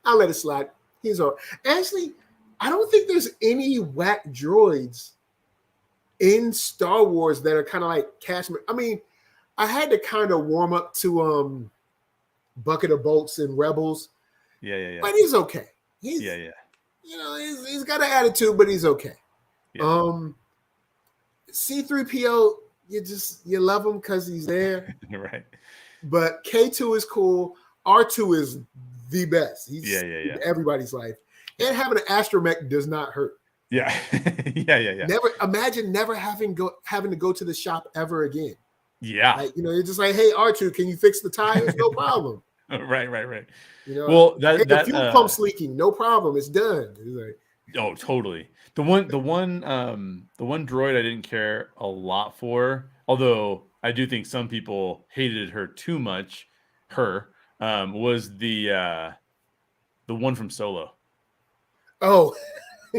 I'll let it slide. He's all right. Actually, I don't think there's any whack droids in Star Wars that are kind of like cast. I mean, I had to kind of warm up to Bucket of Bolts and Rebels. Yeah. But he's okay. He's got an attitude, but he's okay. Yeah. C-3PO, you love him because he's there. Right. But K2 is cool. R2 is the best. He's in everybody's life. And having an astromech does not hurt. Yeah. Yeah. Never having to go to the shop ever again. Yeah. Like, you're just like, hey, R2, can you fix the tires? No problem. Right. Well, that the fuel pump's leaking. No problem. It's done. It's like, oh, totally. The one droid I didn't care a lot for, although I do think some people hated her too much. Was the one from Solo. Oh,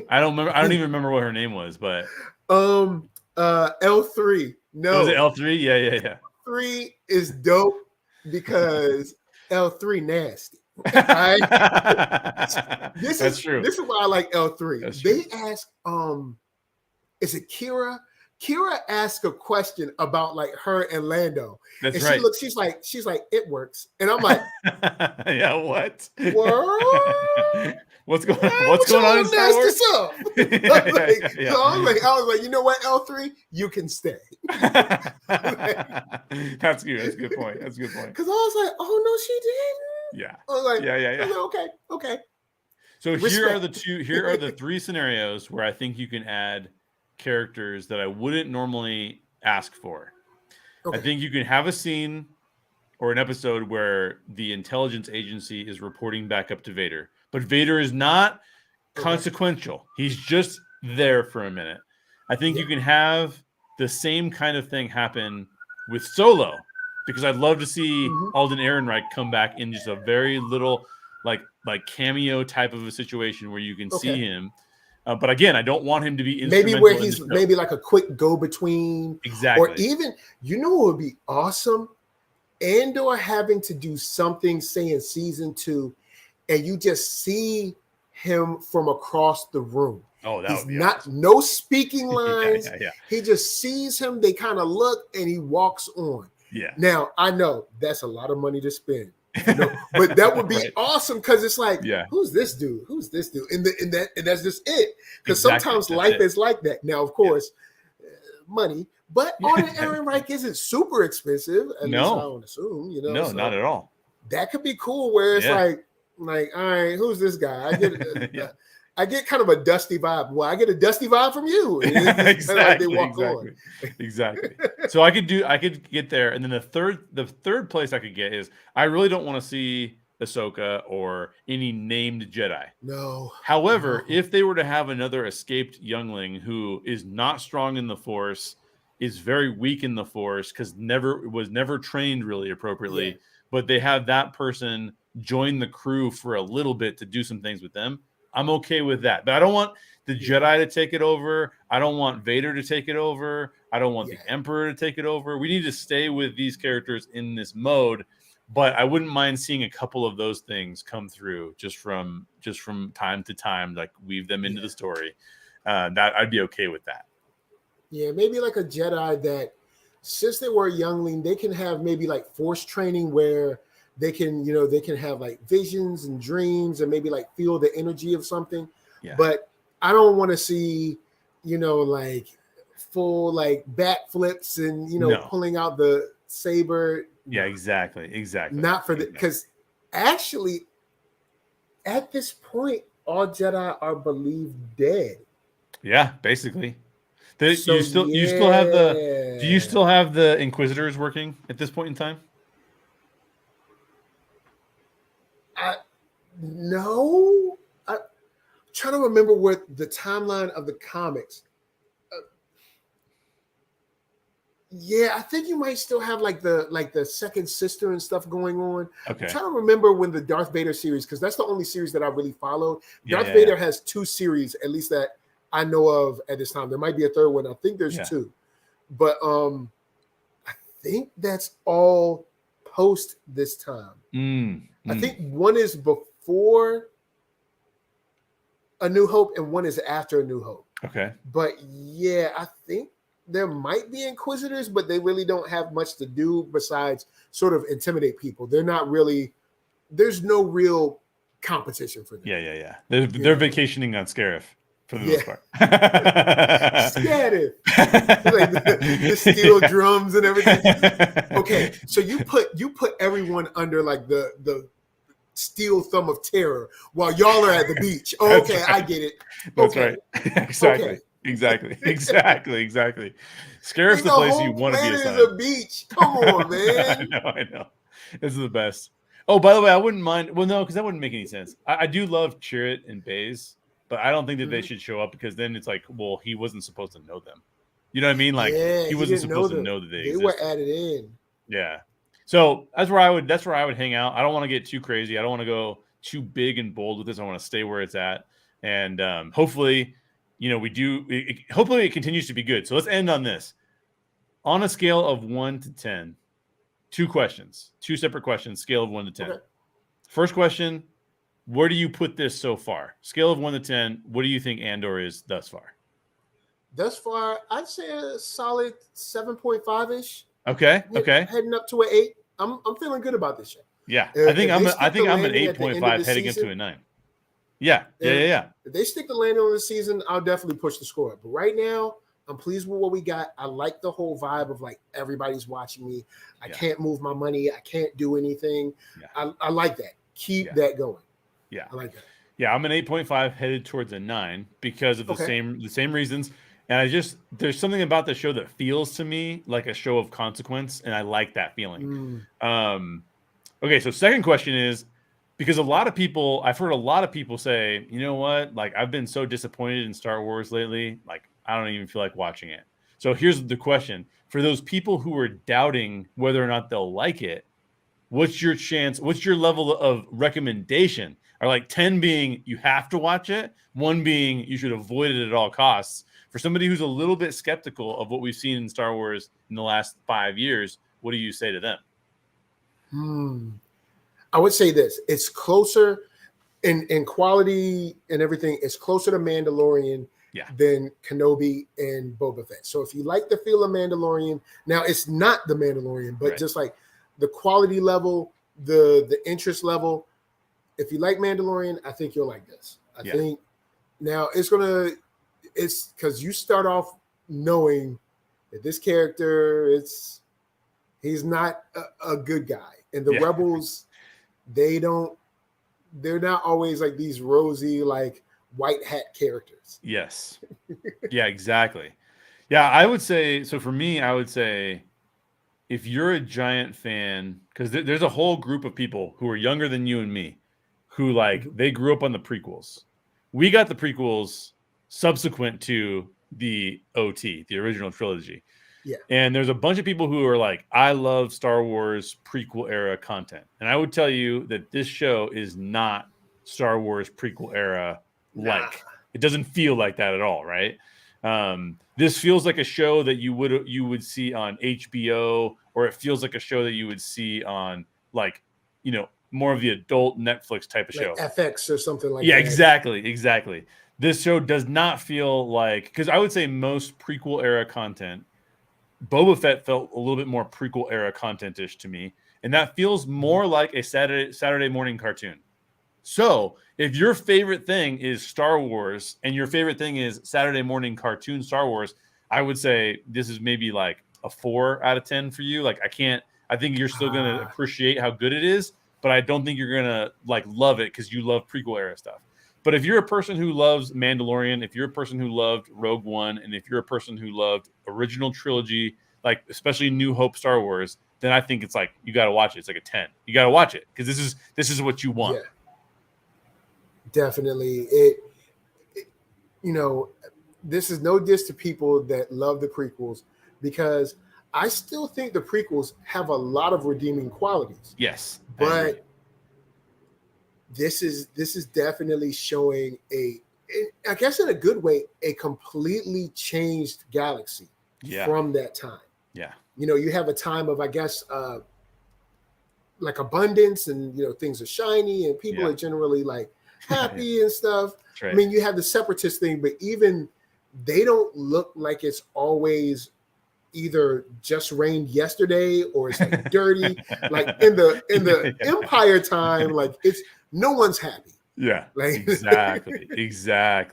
I don't even remember what her name was, but L3. No, was it L3? Yeah. L3 is dope because L3 nasty. Right? That's true. This is why I like L3. That's they true. ask, is it Kira? Kira asked a question about like her and Lando. That's and right. She's like, it works. And I'm like, yeah, what? What's going on in Star Wars? I was like, you know what, L3, you can stay. That's good. That's a good point. Because I was like, oh no, she didn't. Yeah. I was like, yeah. I was like, okay. So here are the three scenarios where I think you can add characters that I wouldn't normally ask for. Okay. I think you can have a scene or an episode where the intelligence agency is reporting back up to Vader, but Vader is not consequential. He's just there for a minute. I think you can have the same kind of thing happen with Solo, because I'd love to see Alden Ehrenreich come back in just a very little like cameo type of a situation where you can see him. But again, I don't want him to be instrumental. Maybe where he's maybe like a quick go-between. Exactly. Or even, what would be awesome? Andor having to do something, say in season 2, and you just see him from across the room. Oh, that would be awesome. No speaking lines. yeah. He just sees him, they kind of look, and he walks on. Yeah. Now, I know that's a lot of money to spend. But that would be awesome, because it's like, who's this dude? And that's just it. Because sometimes life is like that. Now, of course, money, but Alden Ehrenreich isn't super expensive. At least I don't assume. No, so not at all. That could be cool. Where it's like, all right, who's this guy? I get kind of a Dusty vibe. Well, I get a Dusty vibe from you. Exactly. Like they walk on. Exactly. So I could get there, and then the third place I could get is, I really don't want to see Ahsoka or any named Jedi. No. However, if they were to have another escaped youngling who is not strong in the Force, is very weak in the Force because was never trained really appropriately, but they have that person join the crew for a little bit to do some things with them, I'm okay with that. But I don't want the Jedi to take it over. I don't want Vader to take it over. I don't want the Emperor to take it over. We need to stay with these characters in this mode. But I wouldn't mind seeing a couple of those things come through just from time to time, like weave them into the story. That I'd be okay with that. Yeah, maybe like a Jedi that, since they were a youngling, they can have maybe like Force training where they can have like visions and dreams and maybe like feel the energy of something. Yeah. But I don't want to see, like full like backflips and pulling out the saber. Yeah, exactly. Not for because actually at this point, all Jedi are believed dead. Yeah, basically. Do you still have the Inquisitors working at this point in time? No, I'm trying to remember what the timeline of the comics. I think you might still have like the second sister and stuff going on. Okay. I'm trying to remember when the Darth Vader series, because that's the only series that I really followed. Darth Vader has 2 series, at least that I know of at this time. There might be a third one. I think there's 2, but I think that's all post this time. I think one is before A New Hope and one is after A New Hope. Okay. But I think there might be Inquisitors, but they really don't have much to do besides sort of intimidate people. They're not really, there's no real competition for them. Yeah. They're vacationing on Scarif for the most part. Scarif. Like the steel drums and everything. Okay, so you put everyone under like the steel thumb of terror while y'all are at the beach. Oh, okay, I get it. That's right. Exactly. Okay. Exactly. Scarif's Nigga, the place you home want to be planet is assigned. a beach. Come on, man. I know. This is the best. Oh, by the way, I wouldn't mind. Well, no, because that wouldn't make any sense. I do love Chirrut and Baze, but I don't think that they should show up because then it's like, well, he wasn't supposed to know them. You know what I mean? Like Yeah, he he wasn't didn't know supposed to them. know that they They were existed. added in. Yeah. So that's where I would hang out. I don't want to get too crazy. I don't want to go too big and bold with this. I want to stay where it's at. And hopefully, hopefully it continues to be good. So let's end on this. On a scale of 1 to 10, 2 questions, 2 separate questions, scale of 1 to 10. Okay. First question, where do you put this so far? Scale of 1 to 10, what do you think Andor is thus far? Thus far, I'd say a solid 7.5-ish. Okay. Heading up to an 8. I'm feeling good about this show. Yeah. I think I'm an 8.5 heading up to a 9. Yeah. If they stick the landing on the season, I'll definitely push the score. But right now, I'm pleased with what we got. I like the whole vibe of like everybody's watching me. I can't move my money. I can't do anything. Yeah. I like that. Keep that going. Yeah. I like that. Yeah, I'm an 8.5 headed towards a 9 because of the same reasons. And there's something about the show that feels to me like a show of consequence, and I like that feeling. Okay, so second question is, because I've heard a lot of people say, you know what, like I've been so disappointed in Star Wars lately, like I don't even feel like watching it. So here's the question. For those people who are doubting whether or not they'll like it, what's your level of recommendation? Are like 10 being you have to watch it, 1 being you should avoid it at all costs? For somebody who's a little bit skeptical of what we've seen in Star Wars in the last 5 years, what do you say to them? I would say this. It's closer in quality and everything. It's closer to Mandalorian than Kenobi and Boba Fett. So if you like the feel of Mandalorian, now it's not the Mandalorian, but just like the quality level, the interest level, if you like Mandalorian, I think you'll like this. I think now it's because you start off knowing that this character, he's not a good guy. And the Rebels, they're not always like these rosy, like white hat characters. Yes. Yeah, exactly. Yeah, I would say, so for me, I would say if you're a giant fan, because there's a whole group of people who are younger than you and me who they grew up on the prequels. We got the prequels subsequent to the OT, the original trilogy. Yeah. And there's a bunch of people who are like, I love Star Wars prequel era content. And I would tell you that this show is not Star Wars prequel era like. It doesn't feel like that at all, right? This feels like a show that you would see on HBO, or it feels like a show that you would see on more of the adult Netflix type of show. FX or something like that. Yeah, exactly. This show does not feel like, because I would say most prequel era content, Boba Fett felt a little bit more prequel era content-ish to me, and that feels more like a Saturday morning cartoon. So if your favorite thing is Star Wars and your favorite thing is Saturday morning cartoon Star Wars, I would say this is maybe like a 4 out of 10 for you. Like I think you're still going to appreciate how good it is, but I don't think you're going to love it because you love prequel era stuff. But if you're a person who loves Mandalorian, if you're a person who loved Rogue One, and if you're a person who loved original trilogy, like especially New Hope Star Wars, then I think it's like you got to watch it. It's like a 10. You got to watch it because this is what you want. Yeah. Definitely. This is no diss to people that love the prequels, because I still think the prequels have a lot of redeeming qualities. Yes. But this is definitely showing I guess in a good way, a completely changed galaxy from that time. Yeah. You have a time of, I guess, like abundance, and things are shiny and people are generally like happy and stuff. Right. I mean, you have the separatist thing, but even they don't look like it's always either just rained yesterday or it's like dirty. Like in the Empire time, like it's no one's happy. Yeah. Like exactly.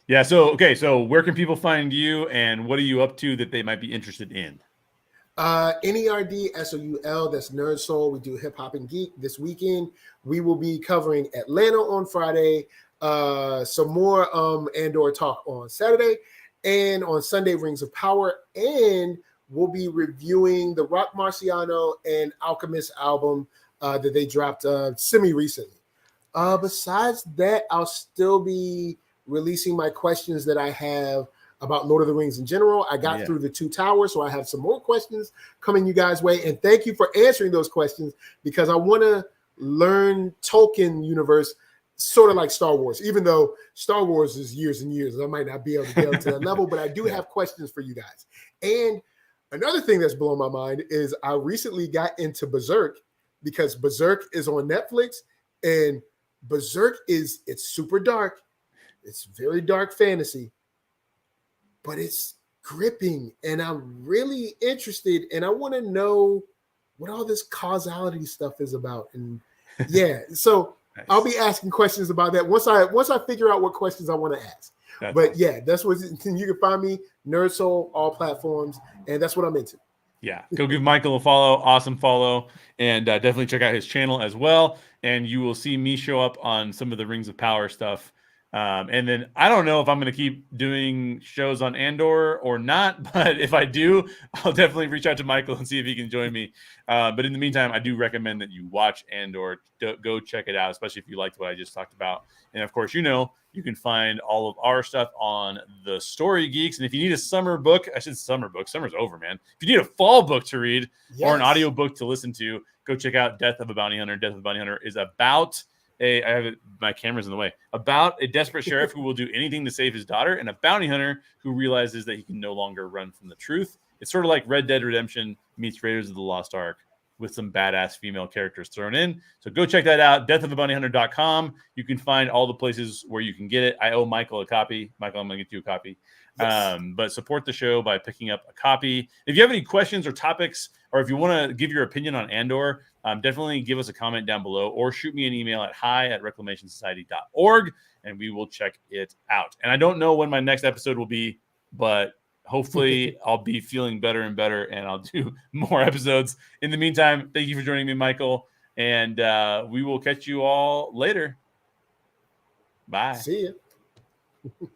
Yeah. So where can people find you, and what are you up to that they might be interested in? NERDSoul, that's NERDSoul. We do hip hop and geek. This weekend we will be covering Atlanta on Friday, some more Andor talk on Saturday, and on Sunday, Rings of Power, and we'll be reviewing the Rock Marciano and Alchemist album that they dropped semi-recently. Besides that, I'll still be releasing my questions that I have about Lord of the Rings in general. I got through the 2 towers, so I have some more questions coming you guys' way. And thank you for answering those questions, because I want to learn Tolkien universe sort of like Star Wars, even though Star Wars is years and years. I might not be able to get up to that level, but I do have questions for you guys. And another thing that's blown my mind is I recently got into Berserk, because Berserk is on Netflix, and Berserk it's super dark. It's very dark fantasy, but it's gripping, and I'm really interested, and I want to know what all this causality stuff is about. And so nice. I'll be asking questions about that once I figure out what questions I want to ask. But awesome. That's what you can find me, NERDSoul, all platforms, and that's what I'm into. Yeah, go give Michael a follow, awesome follow, and definitely check out his channel as well. And you will see me show up on some of the Rings of Power stuff. And then I don't know if I'm going to keep doing shows on Andor or not, but if I do, I'll definitely reach out to Michael and see if he can join me. But in the meantime, I do recommend that you watch Andor. Go check it out, especially if you liked what I just talked about. And of course, you can find all of our stuff on the Story Geeks. And if you need a summer book, summer's over, man. If you need a fall book to read or an audio book to listen to, go check out Death of a Bounty Hunter. Death of a Bounty Hunter is about my camera's in the way, about a desperate sheriff who will do anything to save his daughter, and a bounty hunter who realizes that he can no longer run from the truth. It's sort of like Red Dead Redemption meets Raiders of the Lost Ark with some badass female characters thrown in. So go check that out, deathofabountyhunter.com. You can find all the places where you can get it. I owe Michael a copy. Michael, I'm going to get you a copy. Yes. But support the show by picking up a copy. If you have any questions or topics, or if you want to give your opinion on Andor, definitely give us a comment down below, or shoot me an email at hi@reclamationsociety.org, and we will check it out. And I don't know when my next episode will be, but hopefully I'll be feeling better and better, and I'll do more episodes. In the meantime, thank you for joining me, Michael, and we will catch you all later. Bye. See ya.